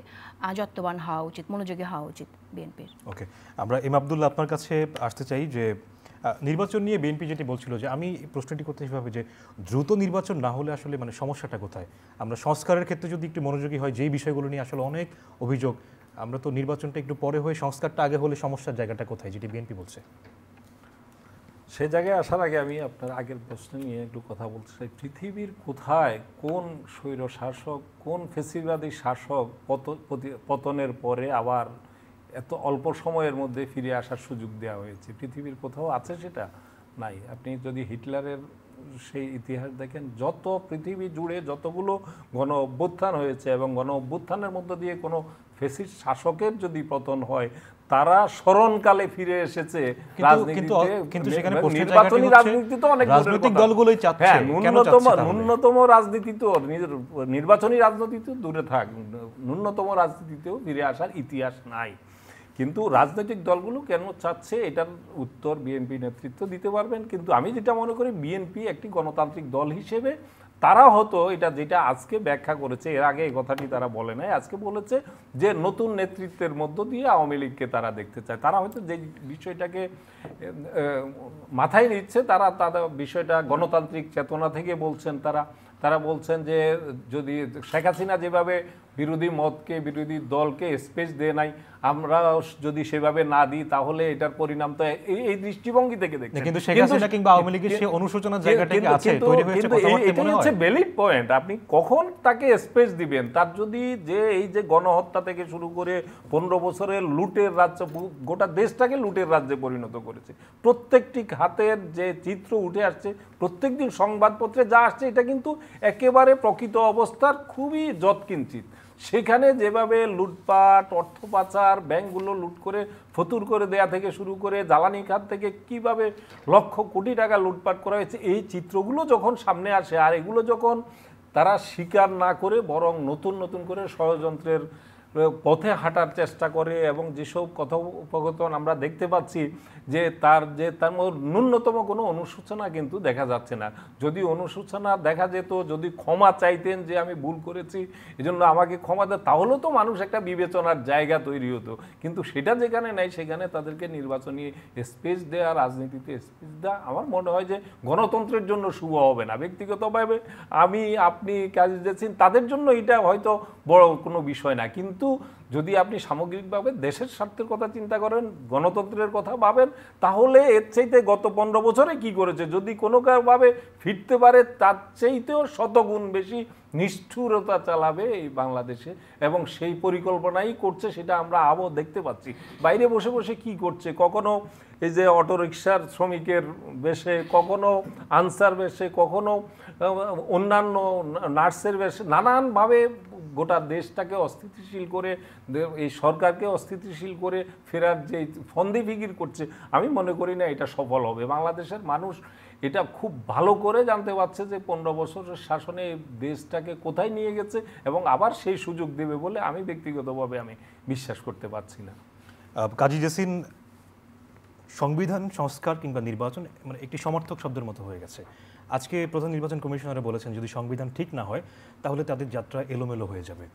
যত্নবান হওয়া উচিত, মনোযোগী হওয়া উচিত বিএনপির। ওকে, আমরা এম আব্দুল্লাহ আপনার কাছে আসতে চাই যে নির্বাচন নিয়ে বিএনপি যেটি বলছিল, যে আমি প্রশ্নটি করতে সেভাবে যে দ্রুত নির্বাচন না হলে আসলে মানে সমস্যাটা কোথায়? আমরা সংস্কারের ক্ষেত্রে যদি একটু মনোযোগী হয়, যেই বিষয়গুলো নিয়ে আসলে অনেক অভিযোগ, আমরা তো নির্বাচনটা একটু পরে হয়ে সংস্কারটা আগে হলে সমস্যার জায়গাটা কোথায়, যেটি বিএনপি বলছে? সে জায়গায় আসার আগে আমি আপনার আগের প্রশ্ন নিয়ে একটু কথা বলতে চাই। পৃথিবীর কোথায় কোন স্বৈর শাসক, কোন ফেসিবাদী শাসক পতনের পরে আবার এত অল্প সময়ের মধ্যে ফিরে আসার সুযোগ দেওয়া হয়েছে? পৃথিবীর কোথাও আছে? সেটা নাই। আপনি যদি হিটলারের সেই ইতিহাস দেখেন, যত পৃথিবী জুড়ে যতগুলো গণ অভ্যুত্থান হয়েছে এবং গণ অভ্যুত্থানের মধ্য দিয়ে কোনো ফেসিস্ট শাসকের যদি পতন হয়, তারা স্মরণকালে ফিরে এসেছে রাজনীতিতে। কিন্তু সেখানে নির্বাচনী রাজনীতি তো অনেক রাজনৈতিক দলগুলোই চাচ্ছে, ন্যূনতম রাজনীতি তো, নির্বাচনী রাজনীতি তো দূরে থাক, ন্যূনতম রাজনীতিতেও ফিরে আসার ইতিহাস নাই। কিন্তু রাজনৈতিক দলগুলো কেন চাচ্ছে, এটার উত্তর বিএনপি নেতৃত্ব দিতে পারবেন। কিন্তু আমি যেটা মনে করি, বিএনপি একটি গণতান্ত্রিক দল হিসেবে তারা হতো যেটা আজকে ব্যাখ্যা করেছে, এর আগে এই কথাটি তারা বলে নাই, আজকে বলেছে যে নতুন নেতৃত্বের মধ্য দিয়ে আওয়ামী লীগকে তারা দেখতে চায়। তারা হয়তো যে বিষয়টাকে মাথায় নিচ্ছে, তাদের বিষয়টা গণতান্ত্রিক চেতনা থেকে বলছেন। তারা বলছেন যে যদি শেখ হাসিনা যেভাবে বিরোধী মতকে, বিরোধী দলকে স্পেস দেয় নাই, আমরা যদি সেভাবে না দিই তাহলে এটার পরিণাম তো এই দৃষ্টিভঙ্গি থেকে দেখছেন। কিন্তু শেখ হাসিনা কিংবা আওয়ামী লীগের সেই অনুশোচনার জায়গাটা কি আছে, তৈরি হয়েছে কথাবার্তা মনে হয়? হচ্ছে ভ্যালিড পয়েন্ট। আপনি কখন তাকে স্পেস দিবেন? তার যদি যে এই যে গণহত্যা থেকে শুরু করে 15 বছরের লুটের রাজ্য, গোটা দেশটাকে লুটের রাজ্যে পরিণত করেছে। প্রত্যেকটি হাতের যে চিত্র উঠে আসছে, প্রত্যেকদিন সংবাদপত্রে যা আসছে, এটা কিন্তু একেবারে প্রকৃত অবস্থার খুবই যৎকিঞ্চিত। সেখানে যেভাবে লুটপাট, অর্থ পাচার, ব্যাংকগুলো লুট করে ফতুর করে দেয়া থেকে শুরু করে জ্বালানি খাত থেকে কিভাবে লক্ষ কোটি টাকা লুটপাট করা হয়েছে, এই চিত্রগুলো যখন সামনে আসে আর এগুলো যখন তারা স্বীকার না করে বরং নতুন নতুন করে ষড়যন্ত্রের পথে হাঁটার চেষ্টা করে এবং যেসব কথোপকথন আমরা দেখতে পাচ্ছি যে তার মধ্যে ন্যূনতম কোনো অনুশোচনা কিন্তু দেখা যাচ্ছে না। যদি অনুশোচনা দেখা যেত, যদি ক্ষমা চাইতেন যে আমি ভুল করেছি এজন্য আমাকে ক্ষমা দেয়, তাহলেও তো মানুষ একটা বিবেচনার জায়গা তৈরি হতো। কিন্তু সেটা যেখানে নাই সেখানে তাদেরকে নির্বাচনী স্পেস দেওয়া, রাজনীতিতে স্পেস দেওয়া আমার মনে হয় যে গণতন্ত্রের জন্য শুভ হবে না। ব্যক্তিগতভাবে আমি, আপনি, কাজী জেসিন তাদের জন্য এটা হয়তো বড় কোনো বিষয় না, কিন্তু যদি আপনি সামগ্রিকভাবে দেশের স্বার্থের কথা চিন্তা করেন, গণতন্ত্রের কথা ভাবেন, তাহলে এর চাইতে গত 15 বছরে কি করেছে যদি কোনোভাবে ফিরতে পারে তার চাইতেও শতগুণ বেশি নিষ্ঠুরতা চালাবে এই বাংলাদেশে, এবং সেই পরিকল্পনাই করছে। সেটা আমরা দেখতে পাচ্ছি বাইরে বসে বসে কি করছে। কখনো এই যে অটোরিকশার শ্রমিকের বেশে, কখনো আনসার বেশে, কখনো অন্যান্য নার্সের বেশে, নানানভাবে গোটা দেশটাকে অস্থিতিশীল করে, এই সরকারকে অস্থিতিশীল করে ফেরার যে ফন্দি ফিকির করছে, আমি মনে করি না এটা সফল হবে। বাংলাদেশের মানুষ এটা খুব ভালো করে জানতে পারছে যে 15 বছরের শাসনে দেশটাকে কোথায় নিয়ে গেছে এবং আবার সেই সুযোগ দেবে বলে আমি ব্যক্তিগতভাবে আমি বিশ্বাস করতে পারছি না। কাজী জেসিন, সংবিধান সংস্কার কিংবা নির্বাচন মানে একটি সমর্থক শব্দের মতো হয়ে গেছে। আজকে প্রধান নির্বাচন কমিশনার বলেছেন যদি সংবিধান ঠিক না হয় তাহলে তাদের যাত্রা এলোমেলো হয়ে যাবে।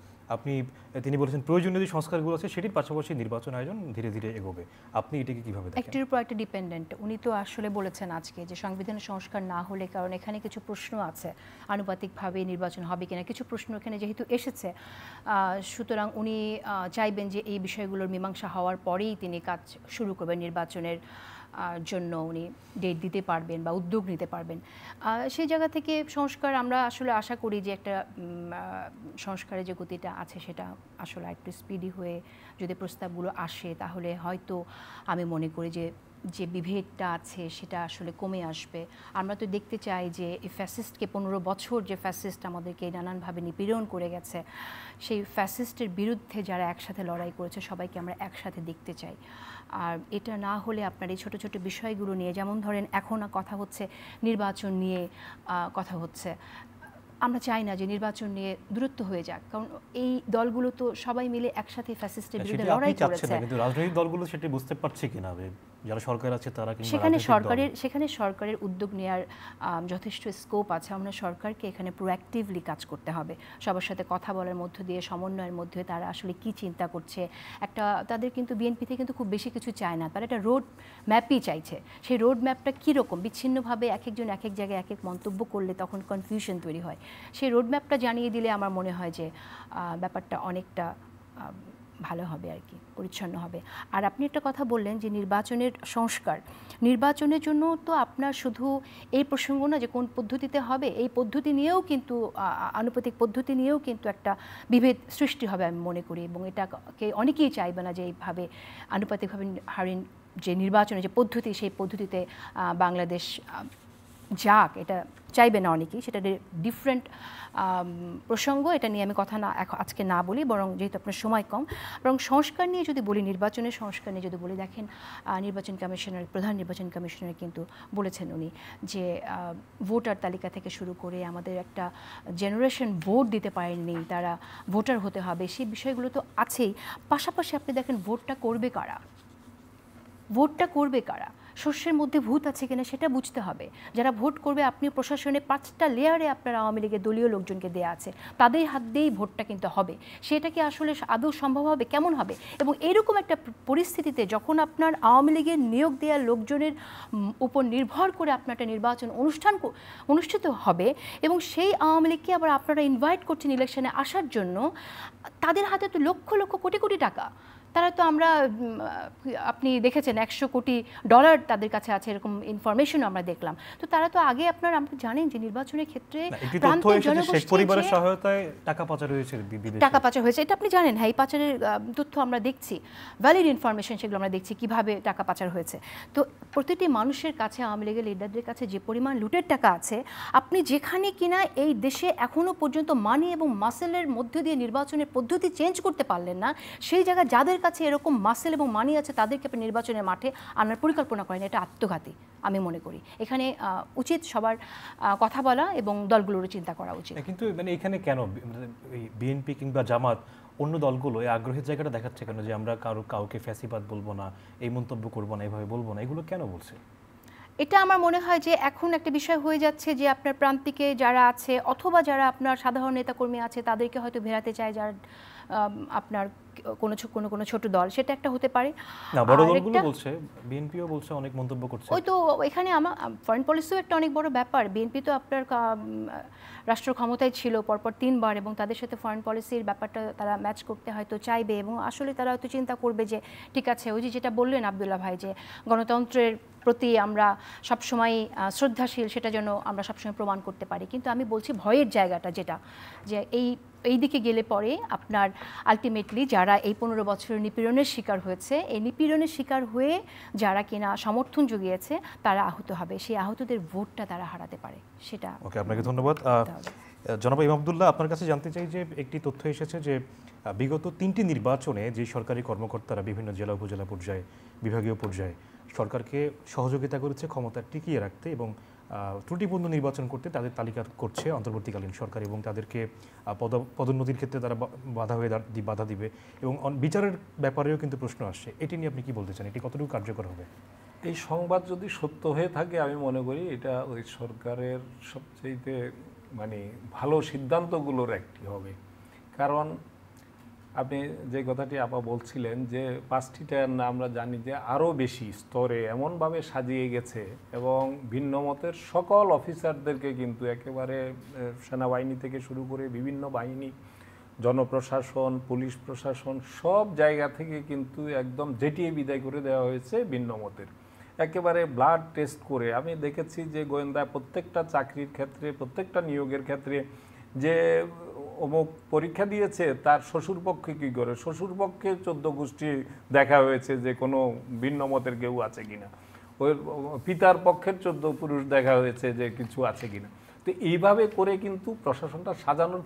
তিনি বলেছেন প্রয়োজনীয় যে সংস্কারগুলো আছে সেটির পাশাপাশি নির্বাচন আয়োজন ধীরে ধীরে এগোবে। আপনি এটাকে কিভাবে দেখেন? একটির উপর একটা ডিপেন্ডেন্ট। উনি তো আসলে বলেছেন আজকে যে সংবিধানের সংস্কার না হলে, কারণ এখানে কিছু প্রশ্ন আছে আনুপাতিকভাবে নির্বাচন হবে কিনা, কিছু প্রশ্ন এখানে যেহেতু এসেছে, সুতরাং উনি চাইবেন যে এই বিষয়গুলোর মীমাংসা হওয়ার পরেই তিনি কাজ শুরু করবেন, নির্বাচনের জন্য উনি ডেট দিতে পারবেন বা উদ্যোগ নিতে পারবেন। সেই জায়গা থেকে সংস্কার আমরা আসলে আশা করি যে একটা সংস্কারের যে গতিটা আছে সেটা আসলে একটু স্পিডি হয়ে যদি প্রস্তাবগুলো আসে তাহলে হয়তো আমি মনে করি যে বিভেদটা আছে সেটা আসলে কমে আসবে। আমরা তো দেখতে চাই যে এই ফ্যাসিস্টকে 15 বছর যে ফ্যাসিস্ট আমাদেরকে নানানভাবে নিপীড়ন করে গেছে, সেই ফ্যাসিস্টের বিরুদ্ধে যারা একসাথে লড়াই করেছে সবাইকে আমরা একসাথে দেখতে চাই। আর এটা না হলে আপনার এই ছোটো ছোটো বিষয়গুলো নিয়ে, যেমন ধরেন এখন কথা হচ্ছে নির্বাচন নিয়ে কথা হচ্ছে, আমরা চাই না যে নির্বাচন নিয়ে দূরত্ব হয়ে যাক, কারণ এই দলগুলো তো সবাই মিলে একসাথে ফ্যাসিস্টের বিরুদ্ধে লড়াই করেছে। কিন্তু রাজনৈতিক দলগুলো সেটা বুঝতে পারছে কিনা, যারা সরকার আছে তারা, সেখানে সরকারের উদ্যোগ নেওয়ার যথেষ্ট স্কোপ আছে। আমরা সরকারকে এখানে প্রোঅ্যাক্টিভলি কাজ করতে হবে, সবার সাথে কথা বলার মধ্য দিয়ে, সমন্বয়ের মধ্যে তারা আসলে কি চিন্তা করছে। তাদের কিন্তু বিএনপিতে কিন্তু খুব বেশি কিছু চায় না, তারা একটা রোড ম্যাপই চাইছে। সেই রোড ম্যাপটা কীরকম, বিচ্ছিন্নভাবে এক একজন এক এক জায়গায় এক এক মন্তব্য করলে তখন কনফিউশন তৈরি হয়। সেই রোড ম্যাপটা জানিয়ে দিলে আমার মনে হয় যে ব্যাপারটা অনেকটা ভালো হবে আর কি, পরিচ্ছন্ন হবে। আর আপনি একটা কথা বললেন যে নির্বাচনের সংস্কার, নির্বাচনের জন্য তো আপনার শুধু এই প্রসঙ্গ না যে কোন পদ্ধতিতে হবে, এই পদ্ধতি নিয়েও কিন্তু আনুপাতিক পদ্ধতি নিয়েও কিন্তু একটা বিভেদ সৃষ্টি হবে আমি মনে করি, এবং এটাকে অনেকেই চাইবে না যে এইভাবে আনুপাতিকভাবে যে নির্বাচনের যে পদ্ধতি সেই পদ্ধতিতে বাংলাদেশ যাক, এটা চাইবে না অনেকেই। সেটা ডিফারেন্ট প্রসঙ্গ, এটা নিয়ে আমি কথা আজকে না বলি, বরং যেহেতু আপনার সময় কম, বরং সংস্কার নিয়ে যদি বলি, নির্বাচনের সংস্কার নিয়ে যদি বলি, দেখেন নির্বাচন কমিশনার, প্রধান নির্বাচন কমিশনার কিন্তু বলেছেন উনি যে ভোটার তালিকা থেকে শুরু করে আমাদের একটা জেনারেশন ভোট দিতে পারেননি, তারা ভোটার হতে হবে, সেই বিষয়গুলো তো আছেই। পাশাপাশি আপনি দেখেন ভোটটা করবে কারা, শস্যের মধ্যে ভূত আছে কিনা সেটা বুঝতে হবে। যারা ভোট করবে, আপনি প্রশাসনে 5টা লেয়ারে আপনার আওয়ামী লীগের দলীয় লোকজনকে দেওয়া আছে, তাদের হাত দিয়েই ভোটটা কিন্তু হবে। সেটা কি আসলে আদৌ সম্ভব হবে, কেমন হবে? এবং এরকম একটা পরিস্থিতিতে যখন আপনার আওয়ামী লীগের নিয়োগ দেওয়া লোকজনের উপর নির্ভর করে আপনার একটা নির্বাচন অনুষ্ঠিত হবে, এবং সেই আওয়ামী লীগকে আবার আপনারা ইনভাইট করছেন ইলেকশনে আসার জন্য, তাদের হাতে তো লক্ষ লক্ষ কোটি কোটি টাকা, তারা তো আমরা আপনি দেখেছেন $100 কোটি তাদের কাছে আছে, এরকম ইনফরমেশন আমরা দেখলাম। তো তারা তো আগে আপনি জানেন যে নির্বাচনের ক্ষেত্রে একটি তথ্য এসেছে শেখ পরিবারের সহায়তায় টাকা পাচার হয়েছে বিদেশে। টাকা পাচার হয়েছে, এটা আপনি জানেন? হ্যাঁ, এই পাচারের তথ্য আমরা দেখছি, ভ্যালিড ইনফরমেশন, সেগুলো আমরা দেখছি কিভাবে টাকা পাচার হয়েছে। তো প্রতিটি মানুষের কাছে, আওয়ামী লীগের লিডারদের কাছে যে পরিমাণ লুটের টাকা আছে, আপনি যেখানে কিনা এই দেশে এখনো পর্যন্ত মানি এবং মাসেলের মধ্য দিয়ে নির্বাচনের পদ্ধতি চেঞ্জ করতে পারলেন না, সেই জায়গায় যাদের কাছে এরকম মাসেল এবং মানি আছে তাদেরকে আপনি নির্বাচনের মাঠে আনার পরিকল্পনা করেন, এটা আত্মঘাতী আমি মনে করি। এখানে উচিত সবার কথা বলা এবং দলগুলোরও চিন্তা করা উচিত। কিন্তু মানে এখানে কেন বিএনপি কিংবা জামাত অন্য দলগুলো এই আগ্রহের জায়গাটা দেখাচ্ছে কেন যে আমরা কাউকে ফ্যাসিবাদ বলবো না, এই মন্তব্য করবো না, এইভাবে বলবো না, এগুলো কেন বলছে? এটা আমার মনে হয় যে এখন একটা বিষয় হয়ে যাচ্ছে যে আপনার প্রান্তিকে যারা আছে অথবা যারা আপনার সাধারণ নেতাকর্মী আছে তাদেরকে হয়তো ভেড়াতে চায়, যারা আপনার কোনো ছোট দল, সেটা একটা হতে পারে। না, বড় দলগুলো বলছে, বিএনপিও বলছে, অনেক মন্তব্য করছে। ওই তো এখানে আমার ফরেন পলিসিও একটা অনেক বড় ব্যাপার। বিএনপি তো আপনার রাষ্ট্র ক্ষমতায় ছিল পরপর 3 বার, এবং তাদের সাথে ফরেন পলিসির ব্যাপারটা তারা ম্যাচ করতে হয়তো চাইবে, এবং আসলে তারা হয়তো চিন্তা করবে যে ঠিক আছে, ওই যেটা বললেন আব্দুল্লাহ ভাই, যে গণতন্ত্রের প্রতি আমরা সবসময় শ্রদ্ধাশীল, সেটা যেন আমরা সবসময় প্রমাণ করতে পারি। কিন্তু আমি বলছি ভয়ের জায়গাটা যেটা, যে এই দিকে গেলে পরে আপনার আলটিমেটলি যারা এই 15 বছরের নিপীড়নের শিকার হয়েছে, এই নিপীড়নের শিকার হয়ে যারা কিনা সমর্থন জুগিয়েছে তারা আহত হবে, সেই আহতদের ভোটটা তারা হারাতে পারে। সেটা ওকে, আপনাকে ধন্যবাদ। জনাব ইমাম আব্দুল্লাহ, আপনার কাছে জানতে চাই যে একটি তথ্য এসেছে যে বিগত 3টি নির্বাচনে যে সরকারি কর্মকর্তারা বিভিন্ন জেলা উপজেলা পর্যায়ে, বিভাগীয় পর্যায়ে সরকারকে সহযোগিতা করেছে ক্ষমতা টিকিয়ে রাখতে এবং ত্রুটিপূর্ণ নির্বাচন করতে, তাদের তালিকা করছে অন্তর্বর্তীকালীন সরকার, এবং তাদেরকে পদোন্নতির ক্ষেত্রে তারা বাধা দিবে, এবং বিচারের ব্যাপারেও কিন্তু প্রশ্ন আসছে। এটি নিয়ে আপনি কি বলতে চান? এটি কতটুকু কার্যকর হবে? এই সংবাদ যদি সত্য হয়ে থাকে, আমি মনে করি এটা ওই সরকারের সবচেয়ে মানে ভালো সিদ্ধান্তগুলোর একটি হবে। কারণ আপনি যে কথাটি আপা বলছিলেন যে 5টি টায়ার আমরা জানি যে আরও বেশি স্তরে এমনভাবে সাজিয়ে গেছে, এবং ভিন্ন মতের সকল অফিসারদেরকে কিন্তু একেবারে সেনাবাহিনী থেকে শুরু করে বিভিন্ন বাহিনী, জনপ্রশাসন, পুলিশ প্রশাসন, সব জায়গা থেকে কিন্তু একদম জেটিয়ে বিদায় করে দেওয়া হয়েছে ভিন্ন মতের। একেবারে ব্লাড টেস্ট করে আমি দেখেছি যে গোয়েন্দা প্রত্যেকটা চাকরির ক্ষেত্রে, প্রত্যেকটা নিয়োগের ক্ষেত্রে যে অমুক পরীক্ষা দিয়েছে তার শ্বশুরপক্ষে কী করে, শ্বশুরপক্ষে 14 গোষ্ঠী দেখা হয়েছে যে কোনো ভিন্ন মতের কেউ আছে কিনা, ওই পিতার পক্ষের 14 পুরুষ দেখা হয়েছে যে কিছু আছে কিনা। তো এইভাবে করে কিন্তু প্রশাসনটা সাজানোর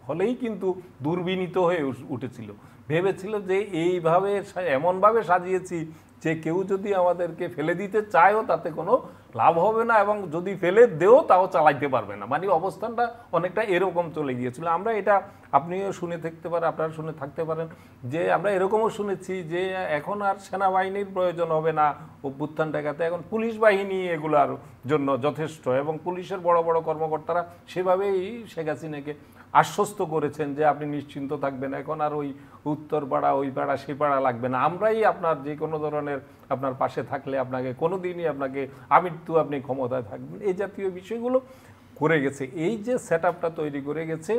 ফলেই কিন্তু দুর্বিনীত হয়ে উঠেছিল। ভেবেছিল যে এইভাবে এমনভাবে সাজিয়েছি যে কেউ যদি আমাদেরকে ফেলে দিতে চায়ও তাতে কোনো লাভ হবে না, এবং যদি ফেলে দেও তাও চালাইতে পারবে না। মানে অবস্থানটা অনেকটা এরকম চলে গিয়েছিল। আমরা এটা আপনিও শুনে থাকতে পারেন, আপনারা শুনে থাকতে পারেন যে আমরা এরকমও শুনেছি যে এখন আর সেনাবাহিনীর প্রয়োজন হবে না অভ্যুত্থান ঠেকাতে, এখন পুলিশ বাহিনী এগুলার জন্য যথেষ্ট, এবং পুলিশের বড় বড় কর্মকর্তারা সেভাবেই শেখ হাসিনাকে আশ্বস্ত করেছেন যে আপনি নিশ্চিন্ত থাকবেন, এখন আর ওই উত্তর পাড়া, ওই পাড়া, সেই পাড়া লাগবে না, আমরাই আপনার যে কোনো ধরনের আপনার পাশে থাকলে আপনাকে কোনো দিনই আপনাকে আমৃত্যু আপনি ক্ষমতায় থাকবেন, এই জাতীয় বিষয়গুলো করে গেছে। এই যে সেট আপটা তৈরি করে গেছে,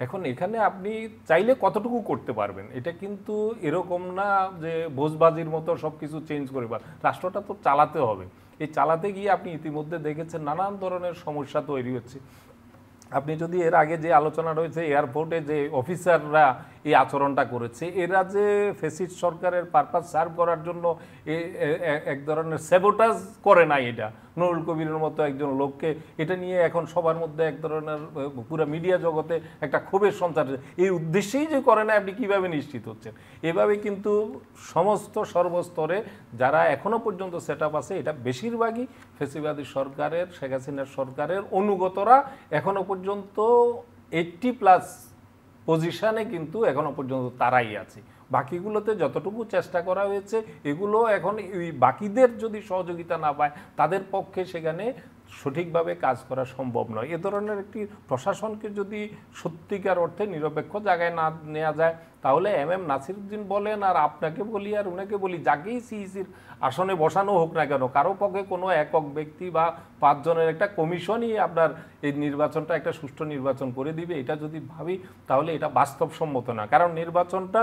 এখন এখানে আপনি চাইলে কতটুকু করতে পারবেন, এটা কিন্তু এরকম না যে ভোজবাজির মতো সব কিছু চেঞ্জ করে রাষ্ট্রটা তো চালাতে হবে। এই চালাতে গিয়ে আপনি ইতিমধ্যে দেখেছেন নানান ধরনের সমস্যা তৈরি হচ্ছে। আপনি যদি এর আগে যে আলোচনা রয়েছে এয়ারপোর্টে যে অফিসাররা এই আচরণটা করেছে, এরা যে ফ্যাসিস্ট সরকারের পারপাস সার্ভ করার জন্য এক ধরনের স্যাবোটাজ করে নাই, এটা নুরুল কবিরের মতো একজন লোককে, এটা নিয়ে এখন সবার মধ্যে এক ধরনের পুরো মিডিয়া জগতে একটা ক্ষোভের সঞ্চার, এই উদ্দেশ্যেই যে করে না আপনি কীভাবে নিশ্চিত হচ্ছেন? এভাবে কিন্তু সমস্ত সর্বস্তরে যারা এখনও পর্যন্ত সেট আপ আছে, এটা বেশিরভাগই ফ্যাসিবাদী সরকারের, শেখ হাসিনার সরকারের অনুগতরা এখনও পর্যন্ত 80+ পজিশানে কিন্তু এখনো পর্যন্ত তারাই আছে। বাকিগুলোতে যতটুকু চেষ্টা করা হয়েছে, এগুলো এখন এই বাকিদের যদি সহযোগিতা না পায় তাদের পক্ষে সেখানে সঠিকভাবে কাজ করা সম্ভব নয়। এ ধরনের একটি প্রশাসনকে যদি সত্যিকার অর্থে নিরপেক্ষ জায়গায় না নেওয়া যায়, তাহলে নাসিরউদ্দিন বলেন আর আপনাকে বলি আর উনাকে বলি, যাকেই সিইসির আসনে বসানো হোক না কেন, কারো পক্ষে কোনো একক ব্যক্তি বা 5 জনের একটা কমিশনই আপনার এই নির্বাচনটা একটা সুষ্ঠু নির্বাচন করে দিবে, এটা যদি ভাবি তাহলে এটা বাস্তবসম্মত না। কারণ নির্বাচনটা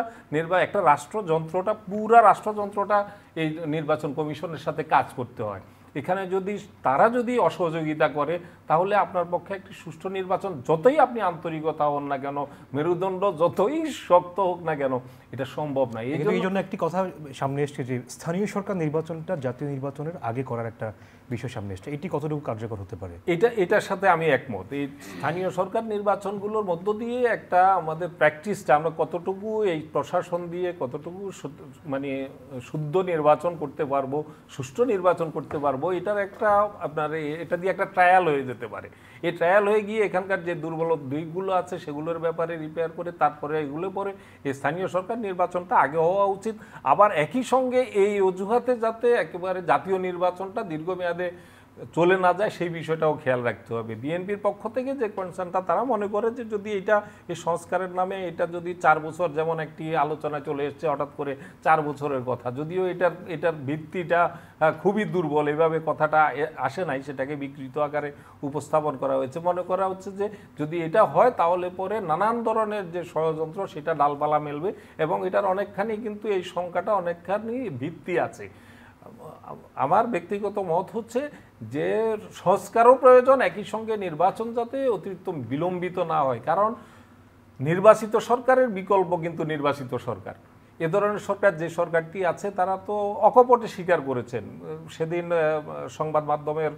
একটা রাষ্ট্রযন্ত্রটা, পুরা রাষ্ট্রযন্ত্রটা এই নির্বাচন কমিশনের সাথে কাজ করতে হয়। এখানে যদি তারা অসহযোগিতা করে, তাহলে আপনার পক্ষে একটি সুষ্ঠু নির্বাচন, যতই আপনি আন্তরিকতা হন না কেন, মেরুদণ্ড যতই শক্ত হোক না কেন, এটা সম্ভব না। এই জন্য একটি কথা সামনে এসছে যে স্থানীয় সরকার নির্বাচনটা জাতীয় নির্বাচনের আগে করার একটা বিষয় সামনে এসছে, এটি কতটুকু কার্যকর হতে পারে? এটার সাথে আমি একমত। এই স্থানীয় সরকার নির্বাচনগুলোর মধ্য দিয়ে একটা আমাদের প্র্যাকটিসটা, আমরা কতটুকু এই প্রশাসন দিয়ে কতটুকু মানে শুদ্ধ নির্বাচন করতে পারবো, সুষ্ঠু নির্বাচন করতে পারবো, এটার একটা আপনার এটা দিয়ে একটা ট্রায়াল হয়ে যেতে পারে। এই ট্রায়াল হয়ে গিয়ে এখানকার যে দুর্বল দিকগুলো আছে সেগুলোর ব্যাপারে রিপেয়ার করে তারপরে এগুলো পরে এই স্থানীয় সরকার নির্বাচনটা আগে হওয়া উচিত। আবার একই সঙ্গে এই অজুহাতে যাতে একেবারে জাতীয় নির্বাচনটা দীর্ঘমেয়াদে চলে না যায় সেই বিষয়টাও খেয়াল রাখতে হবে। বিএনপির পক্ষ থেকে যে কনসার্নটা, তারা মনে করে যে যদি এই সংস্কারের নামে এটা যদি 4 বছর, যেমন একটি আলোচনা চলে এসছে হঠাৎ করে 4 বছরের কথা, যদিও এটার ভিত্তিটা খুবই দুর্বল, এভাবে কথাটা আসে নাই, সেটাকে বিকৃত আকারে উপস্থাপন করা হয়েছে। মনে করা হচ্ছে যে যদি এটা হয় তাহলে পরে নানান ধরনের যে ষড়যন্ত্র সেটা ডালপালা মেলবে, এবং এটার অনেকখানি কিন্তু এই সংখ্যাটা অনেকখানি ভিত্তি আছে। আমার ব্যক্তিগত মত হচ্ছে যে সংস্কারও প্রয়োজন, একই সঙ্গে নির্বাচন যাতে অতিরিক্ত বিলম্বিত না হয়। কারণ নির্বাচিত সরকারের বিকল্প কিন্তু নির্বাচিত সরকার। এ ধরনের সরকার, যে সরকারটি আছে, তারা তো অকপটে স্বীকার করেছেন। সেদিন সংবাদ মাধ্যমের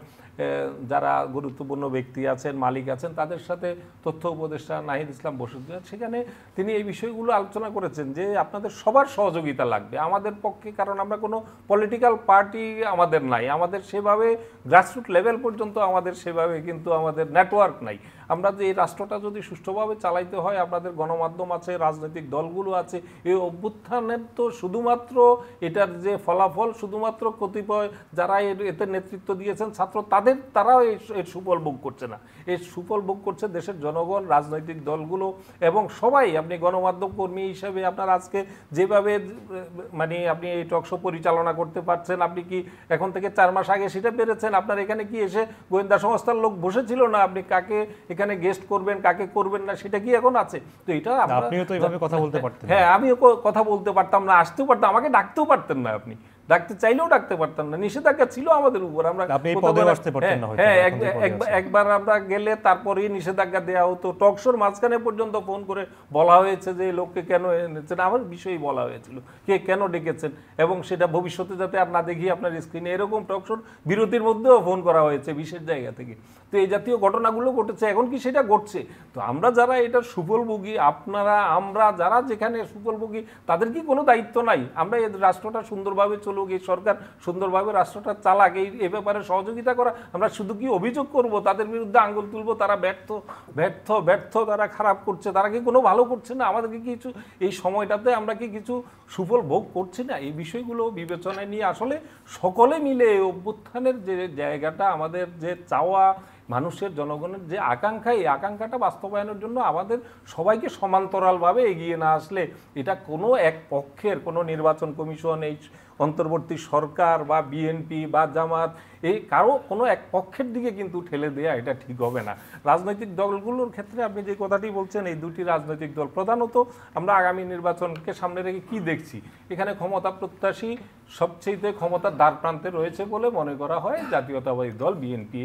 যারা গুরুত্বপূর্ণ ব্যক্তি আছেন, মালিক আছেন, তাদের সাথে তথ্য উপদেষ্টা নাহিদ ইসলাম বসুছিলেন, সেখানে তিনি এই বিষয়গুলো আলোচনা করেছেন যে আপনাদের সবার সহযোগিতা লাগবে আমাদের পক্ষে, কারণ আমরা কোনো পলিটিক্যাল পার্টি আমাদের নাই, আমাদের সেভাবে গ্রাসরুট লেভেল পর্যন্ত আমাদের সেভাবে কিন্তু আমাদের নেটওয়ার্ক নাই। আমরা যে এই রাষ্ট্রটা যদি সুষ্ঠুভাবে চালাইতে হয়, আপনাদের গণমাধ্যম আছে, রাজনৈতিক দলগুলো আছে, এই অভ্যুত্থানের তো শুধুমাত্র এটার যে ফলাফল শুধুমাত্র কতিপয় যারা এতে নেতৃত্ব দিয়েছেন ছাত্র, তারাও এর সুফল ভোগ করছে না, এর সুফল ভোগ করছে দেশের জনগণ, রাজনৈতিক দলগুলো এবং সবাই। আপনি গণমাধ্যম কর্মী হিসেবে আপনার আজকে যেভাবে মানে আপনি এই টকশো পরিচালনা করতে পারছেন, আপনি কি এখন থেকে 4 মাস আগে সেটা পেরেছেন? আপনার এখানে কি এসে গোয়েন্দা সংস্থার লোক বসেছিল না আপনি কাকে এখানে গেস্ট করবেন কাকে করবেন না, সেটা কি এখন আছে? তো এটা আপনিও তো এইভাবে কথা বলতে পারতেন। হ্যাঁ, আমিও কথা বলতে পারতাম না, আসতেও পারতাম, আমাকে ডাকতেও পারতেন না, আপনি ডাকতে চাইলেও ডাকতে পারতাম না, নিষেধাজ্ঞা ছিল আমাদের উপর। আমরা একবার আমরা গেলে তারপরেই নিষেধাজ্ঞা দেওয়া হতো। টকশোর মাঝখানে পর্যন্ত ফোন করে বলা হয়েছে যে এই লোককে কেন এনেছেন, আমার বিষয়েই বলা হয়েছিল কে কেন ডেকেছেন, এবং সেটা ভবিষ্যতে যাতে আর না দেখি আপনার স্ক্রিনে, এরকম টকশোর বিরতির মধ্যেও ফোন করা হয়েছে বিশেষ জায়গা থেকে। তো এই জাতীয় ঘটনাগুলো ঘটেছে, এখন কি সেটা ঘটছে? তো আমরা যারা এটার সুফলভোগী, আপনারা আমরা যারা যেখানে সুফলভোগী, তাদের কি কোনো দায়িত্ব নাই? আমরা এই রাষ্ট্রটা সুন্দরভাবে চলুক, এই সরকার সুন্দরভাবে রাষ্ট্রটা চালাক, এই ব্যাপারে সহযোগিতা করা। আমরা শুধু কি অভিযোগ করব, তাদের বিরুদ্ধে আঙুল তুলবো তারা ব্যর্থ ব্যর্থ ব্যর্থ, তারা খারাপ করছে, তারা কি কোনো ভালো করছে না? আমাদেরকে কিছু এই সময়টাতে আমরা কি কিছু সুফল ভোগ করছি না? এই বিষয়গুলো বিবেচনায় নিয়ে আসলে সকলে মিলে অভ্যুত্থানের যে জায়গাটা, আমাদের যে চাওয়া, মানুষের জনগণের যে আকাঙ্ক্ষা, এই আকাঙ্ক্ষাটা বাস্তবায়নের জন্য আমাদের সবাইকে সমান্তরালভাবে এগিয়ে না আসলে এটা কোনো এক পক্ষের, কোনো নির্বাচন কমিশন, এই অন্তর্বর্তী সরকার বা বিএনপি বা জামাত, এই কোনো এক পক্ষের দিকে কিন্তু ঠেলে দেয়া এটা ঠিক হবে না। রাজনৈতিক দলগুলোর ক্ষেত্রে আপনি যে কথাটি বলছেন, এই দুটি রাজনৈতিক দল প্রধানত আমরা আগামী নির্বাচনকে সামনে রেখে কি দেখছি, এখানে ক্ষমতা প্রত্যাশী সবচেয়ে ক্ষমতার দ্বার প্রান্তে রয়েছে বলে মনে করা হয় জাতীয়তাবাদী দল বিএনপি।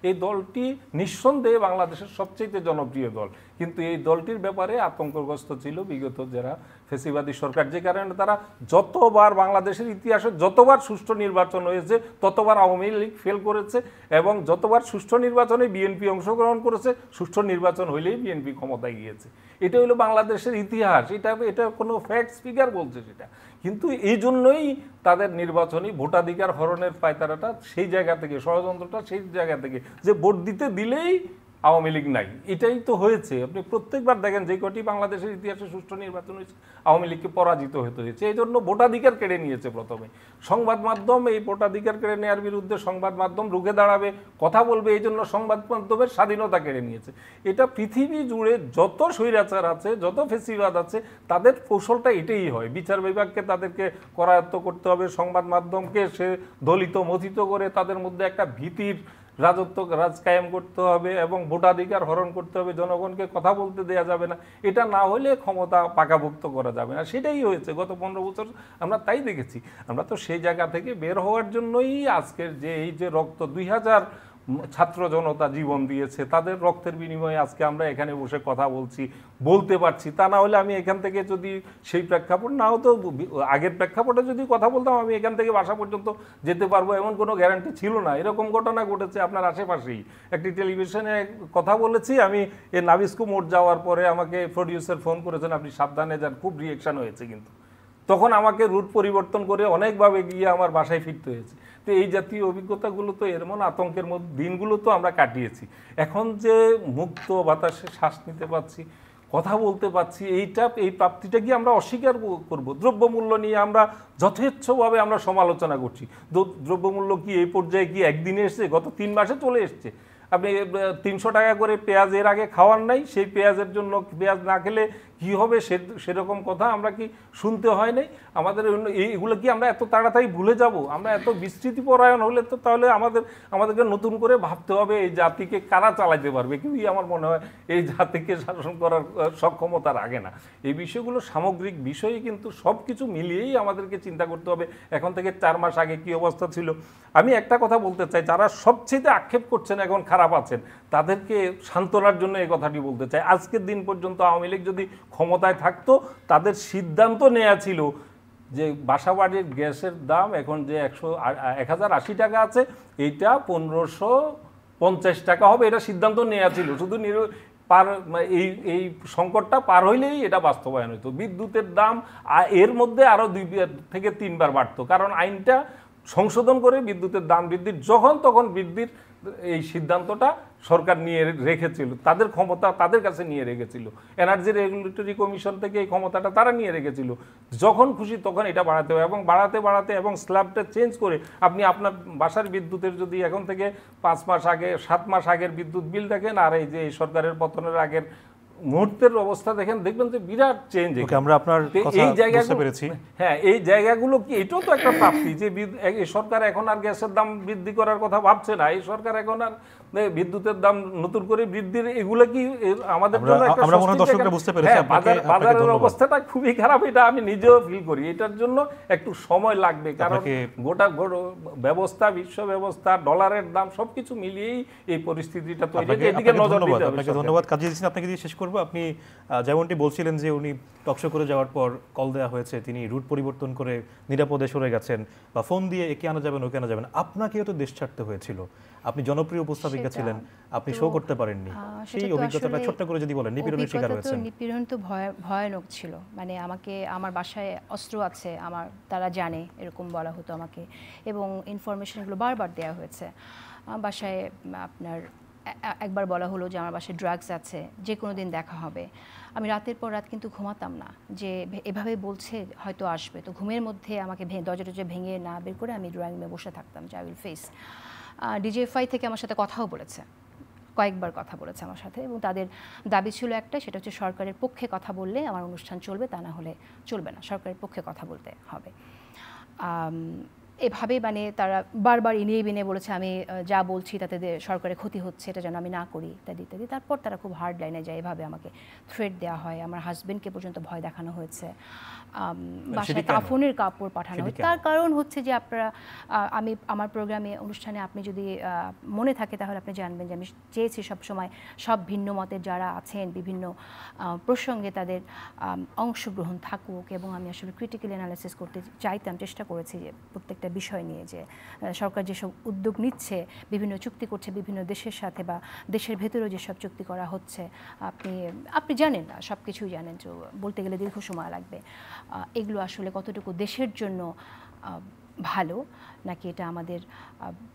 এই দলটি নিঃসন্দেহে বাংলাদেশের সবচেয়ে জনপ্রিয় দল, কিন্তু এই দলটির ব্যাপারে আতঙ্কগ্রস্ত ছিল বিগত যারা ফ্যাসিবাদী সরকার, যে কারণে তারা যতবার বাংলাদেশের ইতিহাসে যতবার সুষ্ঠু নির্বাচন হয়েছে ততবার আওয়ামী লীগ ফেল করেছে, এবং যতবার সুষ্ঠু নির্বাচনে বিএনপি অংশগ্রহণ করেছে সুষ্ঠু নির্বাচন হইলেই বিএনপি ক্ষমতায় গিয়েছে। এটা হলো বাংলাদেশের ইতিহাস, এটা কোনো ফ্যাক্ট স্পিকার বলছে সেটা। কিন্তু এই জন্যই তাদের নির্বাচনী ভোটাধিকার হরণের পায়তারাটা সেই জায়গা থেকে, ষড়যন্ত্রটা সেই জায়গা থেকে, যে ভোট দিতে দিলেই আওয়ামী লীগ নাই, এটাই তো হয়েছে। আপনি প্রত্যেকবার দেখেন যে কটি বাংলাদেশের ইতিহাসে সুষ্ঠু নির্বাচন হয়েছে আওয়ামী লীগকে পরাজিত হতে হয়েছে। এই জন্য ভোটাধিকার কেড়ে নিয়েছে প্রথমে সংবাদ মাধ্যম। এই ভোটাধিকার কেড়ে নেওয়ার বিরুদ্ধে সংবাদ মাধ্যম রুখে দাঁড়াবে, কথা বলবে, এই জন্য সংবাদ মাধ্যমের স্বাধীনতা কেড়ে নিয়েছে। এটা পৃথিবী জুড়ে যত স্বৈরাচার আছে, যত ফেসিবাদ আছে, তাদের কৌশলটা এটাই হয়। বিচার বিভাগকে তাদেরকে করায়ত্ত করতে হবে, সংবাদ মাধ্যমকে সে দলিত মথিত করে তাদের মধ্যে একটা ভীতির রাজত্ব রাজ কায়েম করতে হবে এবং ভোটাধিকার হরণ করতে হবে, জনগণকে কথা বলতে দেওয়া যাবে না। এটা না হলে ক্ষমতা পাকাভুক্ত করা যাবে না। সেটাই হয়েছে গত 15 বছর, আমরা তাই দেখেছি। আমরা তো সেই জায়গা থেকে বের হওয়ার জন্যই আজকের যে এই যে রক্ত 2000 ছাত্র জনতা জীবন দিয়েছে, তাদের রক্তের বিনিময়ে আজকে আমরা এখানে বসে কথা বলতে পারছি। তা না হলে আমি এখান থেকে যদি সেই প্রেক্ষাপট না হতো, আগের প্রেক্ষাপটে যদি কথা বলতাম, আমি এখান থেকে বাসা পর্যন্ত যেতে পারবো এমন কোনো গ্যারান্টি ছিল না। এরকম ঘটনা ঘটেছে আপনার আশেপাশেই। একটি টেলিভিশনে কথা বলেছি আমি, এ নাবিস্কো মোড় যাওয়ার পরে আমাকে প্রডিউসার ফোন করেছেন, আপনি সাবধানে যান, খুব রিয়েকশন হয়েছে। কিন্তু তখন আমাকে রুট পরিবর্তন করে অনেকভাবে গিয়ে আমার বাসায় ফিরতে হয়েছে। তো এই জাতীয় অভিজ্ঞতাগুলো তো এর মনে আতঙ্কের মধ্যে দিনগুলো তো আমরা কাটিয়েছি। এখন যে মুক্ত বাতাসে শ্বাস নিতে পারছি, কথা বলতে পারছি, এই প্রাপ্তিটা কি আমরা অস্বীকার করব? দ্রব্যমূল্য নিয়ে আমরা যথেচ্ছভাবে আমরা সমালোচনা করছি। দ্রব্যমূল্য কি এই পর্যায়ে কি একদিনে এসছে? গত 3 মাসে চলে এসছে। আপনি 300 টাকা করে পেঁয়াজ এর আগে খাওয়ার নাই, সেই পেঁয়াজের জন্য পেঁয়াজ না খেলে কি হবে সেরকম কথা আমরা কি শুনতে হয় নাই? আমাদের এইগুলো কি আমরা এত তাড়াতাড়ি ভুলে যাব? আমরা এত বিস্তৃতিপরায়ণ হলে তো তাহলে আমাদেরকে নতুন করে ভাবতে হবে এই জাতিকে কারা চালাইতে পারবে। কিন্তু আমার মনে হয় এই জাতিকে শাসন করার সক্ষমতা রাখে না। এই বিষয়গুলো সামগ্রিক বিষয়ে কিন্তু সব কিছু মিলিয়েই আমাদেরকে চিন্তা করতে হবে। এখন থেকে 4 মাস আগে কি অবস্থা ছিল। আমি একটা কথা বলতে চাই, যারা সবচেয়ে আক্ষেপ করছেন, এখন খারাপ আছেন, তাদেরকে সান্ত্বনার জন্য এই কথাটি বলতে চাই। আজকের দিন পর্যন্ত আওয়ামী লীগ যদি ক্ষমতায় থাকতো, তাদের সিদ্ধান্ত নেওয়া ছিল যে বাসাবাড়ির গ্যাসের দাম এখন যে 1080 টাকা আছে, এইটা 1550 টাকা হবে। এটা সিদ্ধান্ত নেওয়া ছিল। শুধু এই সংকটটা পার হইলেই এটা বাস্তবায়ন হতো। বিদ্যুতের দাম এর মধ্যে আরও 2 থেকে 3 বার বাড়তো, কারণ আইনটা সংশোধন করে বিদ্যুতের দাম বৃদ্ধির যখন তখন বৃদ্ধির এই সিদ্ধান্তটা সরকার নিয়ে রেখেছিল, তাদের ক্ষমতা তাদের কাছে নিয়ে রেখেছিল। এনার্জি রেগুলেটরি কমিশন থেকে এই ক্ষমতাটা তারা নিয়ে রেখেছিল। যখন খুশি তখন এটা বাড়াতে হবে এবং বাড়াতে এবং স্ল্যাবটা চেঞ্জ করে আপনি আপনার বাসার বিদ্যুতের যদি এখন থেকে 5 মাস আগে 7 মাস আগের বিদ্যুৎ বিল দেখেন আর এই যে সরকারের পতনের আগের মুহূর্তের অবস্থা দেখবেন যে বিরাট চেঞ্জ। আমরা আপনার কথা বুঝতে পেরেছি। হ্যাঁ, এই জায়গাগুলো কি এটাও তো একটা প্রাপ্তি যে এই সরকার এখন আর গ্যাসের দাম বৃদ্ধি করার কথা ভাবছে না। এই সরকার এখন আর বিদ্যুতের দাম নতুন করে বৃদ্ধির এগুলো কি আমাদের জন্য একটা বাজারের অবস্থাটা খুবই খারাপ, এটা আমি নিজেও ফিল করি। এটার জন্য একটু সময় লাগবে, কারণ গোটা ব্যবস্থা, বিশ্ব ব্যবস্থা, ডলারের দাম সবকিছু মিলিয়েই এই পরিস্থিতিটা তৈরি হয়েছে। এদিকে নজর দিতে হবে। আপনাকে ধন্যবাদ। কাজী হোসেন, আপনাকে দিয়ে শেষ করব। আপনি যেমনটি বলছিলেন যে উনি টকশো করে যাওয়ার পর কল দেওয়া হয়েছে, তিনি রুট পরিবর্তন করে নিরাপদে সরে গেছেন, বা ফোন দিয়ে একে আনা যাবেন ওকে আনা যাবেন। আপনাকেও তো দেশ ছাড়তে হয়েছিল, আপনি জনপ্রিয় উপস্থাপিকা ছিলেন, আপনি শো করতে পারেননি। সেই অভিজ্ঞতাটা ছোট্ট করে যদি বলেন। নিপীড়নের শিকার হয়েছেন। নিপীড়ন তো ভয়ানক ছিল। মানে আমার বাসায় অস্ত্র আছে, তারা জানে, এরকম বলা হতো আমাকে, এবং ইনফরমেশনগুলো বারবার দেওয়া হয়েছে। বাসায় আপনার একবার বলা হলো যে আমার বাসায় ড্রাগস আছে, যে কোনো দিন দেখা হবে। আমি রাতের পর রাত কিন্তু ঘুমাতাম না, যে এভাবে বলছে হয়তো আসবে। তো ঘুমের মধ্যে আমাকে দরজা ভেঙে না বের করে আমি ড্রয়িং রুমে বসে থাকতাম, যে আই উইল ফেস। ডিজিএফআই থেকে আমার সাথে কথাও বলেছে, কয়েকবার কথা বলেছে আমার সাথে, এবং তাদের দাবি ছিল একটা, সেটা হচ্ছে সরকারের পক্ষে কথা বললে আমার অনুষ্ঠান চলবে, তা না হলে চলবে না, সরকারের পক্ষে কথা বলতে হবে। এভাবে মানে তারা বারবার ইনিয়ে বলেছে আমি যা বলছি তাতে সরকারের ক্ষতি হচ্ছে, এটা যেন আমি না করি, ইত্যাদি ইত্যাদি। তারপর তারা খুব হার্ড লাইনে যায়, এভাবে আমাকে থ্রেট দেওয়া হয়। আমার হাজবেন্ডকে পর্যন্ত ভয় দেখানো হয়েছে, বাসায় কাফনের কাপড় পাঠানো হয়। তার কারণ হচ্ছে যে আমার প্রোগ্রামে, অনুষ্ঠানে আপনি যদি মনে থাকে তাহলে আপনি জানবেন যে আমি চেয়েছি সবসময় সব ভিন্ন মতের যারা আছেন বিভিন্ন প্রসঙ্গে তাদের অংশগ্রহণ থাকুক, এবং আমি আসলে ক্রিটিক্যাল অ্যানালাইসিস করতে চাইতাম, চেষ্টা করেছি যে প্রত্যেকটা বিষয় নিয়ে, যে সরকার যেসব উদ্যোগ নিচ্ছে, বিভিন্ন চুক্তি করছে বিভিন্ন দেশের সাথে, বা দেশের ভেতরেও যেসব চুক্তি করা হচ্ছে, আপনি জানেন না, সব কিছুই জানেন, তো বলতে গেলে দীর্ঘ সময় লাগবে। এগুলো আসলে কতটুকু দেশের জন্য ভালো নাকি এটা আমাদের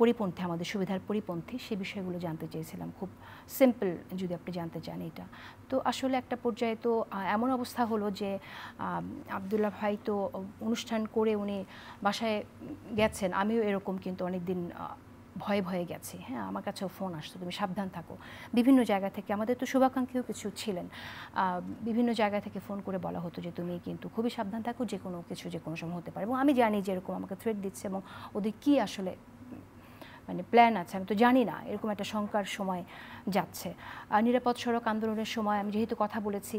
পরিপন্থী, আমাদের সুবিধার পরিপন্থী, সে বিষয়গুলো জানতে চেয়েছিলাম। খুব সিম্পল যদি আপনি জানতে চান এটা। তো আসলে একটা পর্যায়ে তো এমন অবস্থা হলো যে আব্দুল্লাহ ভাই তো অনুষ্ঠান করে উনি বাসায় গেছেন, আমিও এরকম কিন্তু অনেক দিন ভয়ে ভয়ে গেছি। হ্যাঁ, আমার কাছেও ফোন আসতো, তুমি সাবধান থাকো। বিভিন্ন জায়গা থেকে, আমাদের তো শুভাকাঙ্ক্ষীও কিছু ছিলেন, বিভিন্ন জায়গা থেকে ফোন করে বলা হতো যে তুমি কিন্তু খুবই সাবধান থাকো, যে কোনো কিছু যে কোনো সময় হতে পারে। এবং আমি জানি যে এরকম আমাকে থ্রেট দিচ্ছে এবং ওদের কী আসলে মানে প্ল্যান আছে আমি তো জানি না, এরকম একটা শঙ্কার সময় যাচ্ছে। নিরাপদ সড়ক আন্দোলনের সময় আমি যেহেতু কথা বলেছি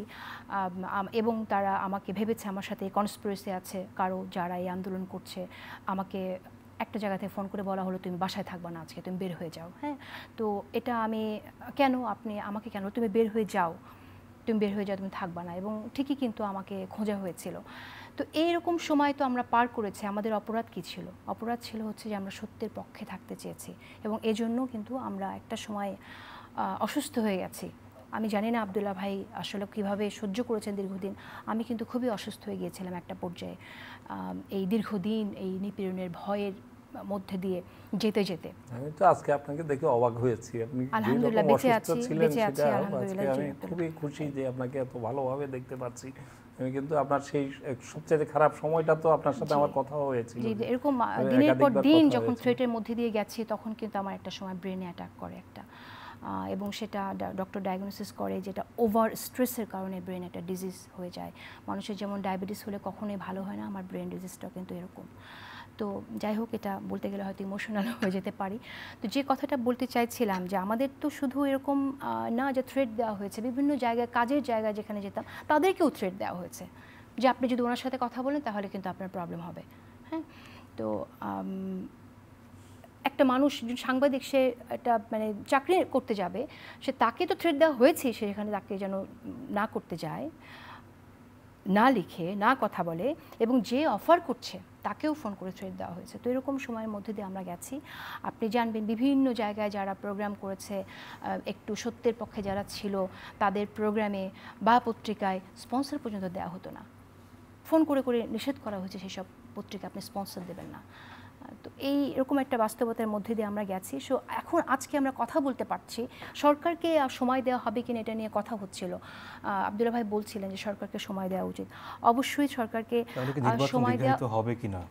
এবং তারা আমাকে ভেবেছে আমার সাথে কনস্পিরেসি আছে কারো, যারা এই আন্দোলন করছে, আমাকে একটা জায়গা থেকে ফোন করে বলা হলো তুমি বাসায় থাকবা না আজকে, তুমি বের হয়ে যাও। হ্যাঁ, তো এটা আমি কেন, আপনি আমাকে কেন, তুমি বের হয়ে যাও, তুমি বের হয়ে যাও, তুমি থাকবা না। এবং ঠিকই কিন্তু আমাকে খোঁজা হয়েছিল। তো এইরকম সময় তো আমরা পার করেছি। আমাদের অপরাধ কী ছিল? অপরাধ ছিল হচ্ছে যে আমরা সত্যের পক্ষে থাকতে চেয়েছি এবং এজন্য কিন্তু আমরা একটা সময় অসুস্থ হয়ে গেছি। আমি জানি না আব্দুল্লাহ ভাই আসলে কীভাবে সহ্য করেছেন দীর্ঘদিন। আমি কিন্তু খুবই অসুস্থ হয়ে গিয়েছিলাম একটা পর্যায়ে, এই দীর্ঘদিন এই নিপীড়নের ভয়ের মধ্যে দিয়ে যেতে যেতে। আমি তো আজকে আপনাকে দেখে অবাক হয়েছি, আপনি আলহামদুলিল্লাহ বেঁচে আছি, বেঁচে আছি আলহামদুলিল্লাহ। আমি খুবই খুশি যে আপনাকে এত ভালোভাবে দেখতে পাচ্ছি। আমি কিন্তু আপনার সেই সবচেয়ে খারাপ সময়টা তো আপনার সাথে আমার কথা হয়েছিল, এরকম দিনের পর দিন যখন থ্রেটের মধ্যে দিয়ে গেছি তখন কিন্তু আমার একটা সময় ব্রেনে অ্যাটাক করে একটা, এবং সেটা ডক্টর ডায়াগনোসিস করে যেটা ওভার স্ট্রেসের কারণে ব্রেন একটা ডিজিজ হয়ে যায়। মানুষের যেমন ডায়াবেটিস হলে কখনোই ভালো হয় না, আমার ব্রেন ডিজিজটাও কিন্তু এরকম। তো যাই হোক, এটা বলতে গেলে হয়তো ইমোশনাল হয়ে যেতে পারি। তো যে কথাটা বলতে চাইছিলাম যে আমাদের তো শুধু এরকম না যে থ্রেট দেওয়া হয়েছে, বিভিন্ন জায়গায়, কাজের জায়গায় যেখানে যেতাম তাদেরকেও থ্রেট দেওয়া হয়েছে যে আপনি যদি ওনার সাথে কথা বলেন তাহলে কিন্তু আপনার প্রবলেম হবে। হ্যাঁ, তো একটা মানুষ, সাংবাদিক, সে একটা মানে চাকরি করতে যাবে, সে তাকে তো থ্রেট দেওয়া হয়েছে, সে এখানে তাকে যেন না করতে যায়, না লিখে, না কথা বলে, এবং যে অফার করছে তাকেও ফোন করে থ্রেট দেওয়া হয়েছে। তো এরকম সময়ের মধ্যে দিয়ে আমরা গেছি। আপনি জানবেন বিভিন্ন জায়গায় যারা প্রোগ্রাম করেছে, একটু সত্যের পক্ষে যারা ছিল, তাদের প্রোগ্রামে বা পত্রিকায় স্পন্সর পর্যন্ত দেওয়া হতো না। ফোন করে করে নিষেধ করা হয়েছে সেসব পত্রিকা আপনি স্পন্সর দেবেন না। তো এই এরকম একটা বাস্তবতার মধ্যে দিয়ে আমরা গেছি। সো এখন আজকে আমরা কথা বলতে পারছি, সরকারকে সময় দেওয়া হবে কিনা এটা নিয়ে কথা হচ্ছিল। আব্দুল্লাহ ভাই বলছিলেন যে সরকারকে সময় দেওয়া উচিত। অবশ্যই সরকারকে সময় দেওয়া হবে কিনা,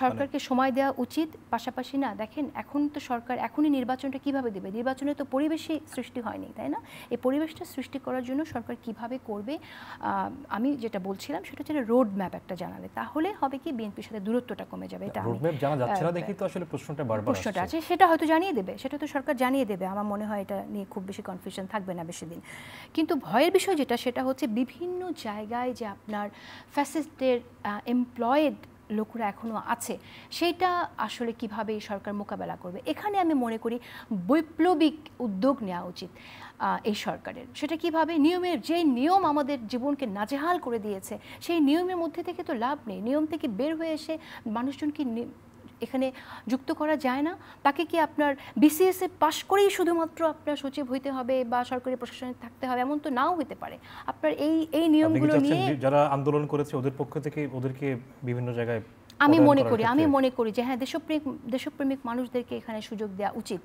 সরকারকে সময় দেওয়া উচিত। পাশাপাশি না, দেখেন এখন তো সরকার এখনই নির্বাচনটা কিভাবে দেবে, নির্বাচনে তো পরিবেশই সৃষ্টি হয়নি, তাই না? এই পরিবেশটা সৃষ্টি করার জন্য সরকার কিভাবে করবে, আমি যেটা বলছিলাম সেটা হচ্ছে রোড ম্যাপ একটা জানালে তাহলে হবে কি বিএনপির সাথে দূরত্বটা কমে যাবে। এটা রোড ম্যাপ জানা যাচ্ছে না দেখি তো আসলে প্রশ্নটা আছে, সেটা হয়তো জানিয়ে দেবে, সেটা তো সরকার জানিয়ে দেবে। আমার মনে হয় এটা নিয়ে খুব বেশি কনফিউশন থাকবে না বেশি দিন। কিন্তু ভয়ের বিষয় যেটা, সেটা হচ্ছে বিভিন্ন জায়গায় যে আপনার ফ্যাসিস্টের এমপ্লয়েড লোকরা এখনও আছে, সেইটা আসলে কিভাবে সরকার মোকাবেলা করবে। এখানে আমি মনে করি বৈপ্লবিক উদ্যোগ নেওয়া উচিত এই সরকারের। সেটা কিভাবে, নিয়মের যে নিয়ম আমাদের জীবনকে নাজেহাল করে দিয়েছে, সেই নিয়মের মধ্যে থেকে তো লাভ নেই। নিয়ম থেকে বের হয়ে এসে মানুষজনকে এখানে যুক্ত করা যায় না। তাকে কি আপনার বিসিএস এ পাশ করেই শুধুমাত্র আপনার সচিব হইতে হবে বা সরকারি প্রশাসনে থাকতে হবে, এমন তো নাও হতে পারে। আপনার এই নিয়মগুলো নিয়ে যারা আন্দোলন করেছে ওদের পক্ষ থেকে ওদেরকে বিভিন্ন জায়গায় আমি মনে করি যে হ্যাঁ, দেশপ্রেমিক মানুষদেরকে এখানে সুযোগ দেওয়া উচিত।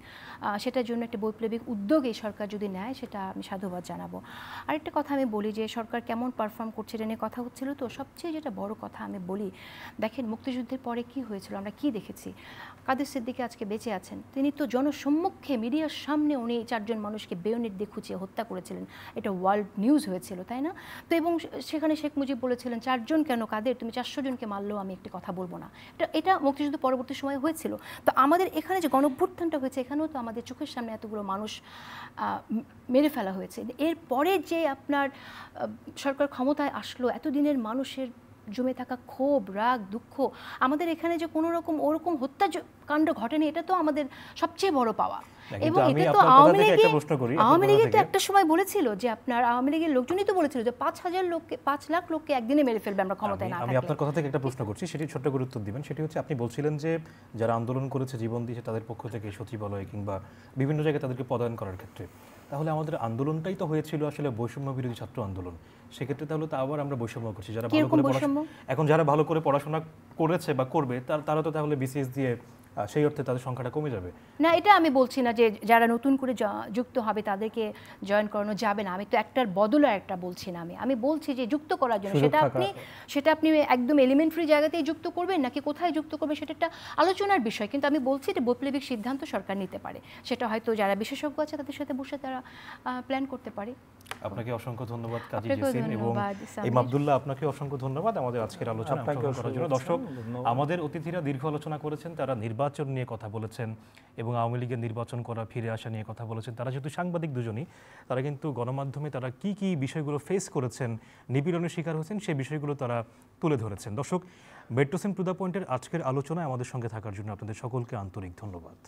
সেটার জন্য একটা বৈপ্লবিক উদ্যোগ এই সরকার যদি নেয়, সেটা আমি সাধুবাদ জানাবো। আরেকটা কথা আমি বলি যে সরকার কেমন পারফর্ম করছে এটা নিয়ে কথা হচ্ছিল, তো সবচেয়ে যেটা বড় কথা আমি বলি, দেখেন মুক্তিযুদ্ধের পরে কি হয়েছিল, আমরা কি দেখেছি। কাদের সিদ্দিকী আজকে বেঁচে আছেন, তিনি তো জনসম্মুখে মিডিয়ার সামনে উনি 4 জন মানুষকে বেয়োনেট দিয়ে খুঁচিয়ে হত্যা করেছিলেন। এটা ওয়ার্ল্ড নিউজ হয়েছিল, তাই না? তো এবং সেখানে শেখ মুজিব বলেছিলেন 4 জন কেন, কাদের, তুমি 400 জনকে মারলেও আমি একটি কথা বলবো না। এটা মুক্তিযুদ্ধ পরবর্তী সময় হয়েছিল। তো আমাদের এখানে যে গণঅভ্যুত্থানটা হয়েছে, এখানেও তো আমাদের চোখের সামনে এতগুলো মানুষ মেরে ফেলা হয়েছে। এরপরে যে আপনার সরকার ক্ষমতায় আসলো, এতদিনের মানুষের জমে থাকা ক্ষোভ, রাগ, দুঃখ, আমাদের এখানে যে কোনো রকম ওরকম হত্যাকাণ্ড ঘটেনি, এটা তো আমাদের সবচেয়ে বড় পাওয়া। এবং এটা তো আওয়ামী লীগের তো একটা সময় বলেছিল যে আপনার আওয়ামী লীগের লোকজনই তো বলেছিল যে 5 লাখ লোককে একদিনে মেরে ফেলবে আমরা ক্ষমতায় না থাকলে। আমি আপনার কথা থেকে একটা প্রশ্ন করছি, সেটি ছোট্ট করে উত্তর দিবেন। সেটি হচ্ছে, আপনি বলছিলেন যে যারা আন্দোলন করেছে, জীবন দিয়েছে, তাদের পক্ষ থেকে সচিবালয় কিংবা বিভিন্ন জায়গায় তাদেরকে পদায়ন করার ক্ষেত্রে তাহলে আমাদের আন্দোলনটাই তো হয়েছিল আসলে বৈষম্য বিরোধী ছাত্র আন্দোলন। সেক্ষেত্রে তাহলে তো আবার আমরা বৈষম্য করছি। যারা ভালো কিরকম করে বৈষম্য? এখন যারা ভালো করে পড়াশোনা করেছে বা করবে তারা তো তাহলে বিসিএস দিয়ে সেই অর্থে তাদের সংখ্যাটা কমে যাবে। না, এটা আমি বলছি না যে যারা নতুন করে যুক্ত হবে তাদেরকে জয়েন করানো যাবে না। আমি তো একটার বদলে একটা বলছি না। আমি বলছি যে যুক্ত করার জন্য সেটা আপনি একদম এলিমেন্টারি জায়গাতেই যুক্ত করবেন নাকি কোথায় যুক্ত করবেন সেটা একটা আলোচনার বিষয়। কিন্তু আমি বলছি যে বৈপ্লবিক সিদ্ধান্ত সরকার নিতে পারে, সেটা হয়তো যারা বিশেষজ্ঞ আছে তাদের সাথে বসে তারা প্ল্যান করতে পারে। আপনাকে অসংখ্য ধন্যবাদ কাজী আপনাকেও জেসিন এবং ধন্যবাদ, সামির। ইমাম আব্দুল্লাহ, আপনাকে অসংখ্য ধন্যবাদ আমাদের আজকের আলোচনা অংশগ্রহণ করার জন্য। দর্শক, আমাদের অতিথিরা দীর্ঘ আলোচনা করেছেন, তারা নির্বাচন নিয়ে কথা বলেছেন এবং আওয়ামী লীগের নির্বাচন করা ফিরে আসা নিয়ে কথা বলেছেন। তারা যেহেতু সাংবাদিক দুজনই, তারা কিন্তু গণমাধ্যমে তারা কি কি বিষয়গুলো ফেস করেছেন, নিপীড়নের শিকার হয়েছেন, সেই বিষয়গুলো তারা তুলে ধরেছেন। দর্শক, মেট্রো সেম টু দ্য পয়েন্টের আজকের আলোচনায় আমাদের সঙ্গে থাকার জন্য আপনাদের সকলকে আন্তরিক ধন্যবাদ।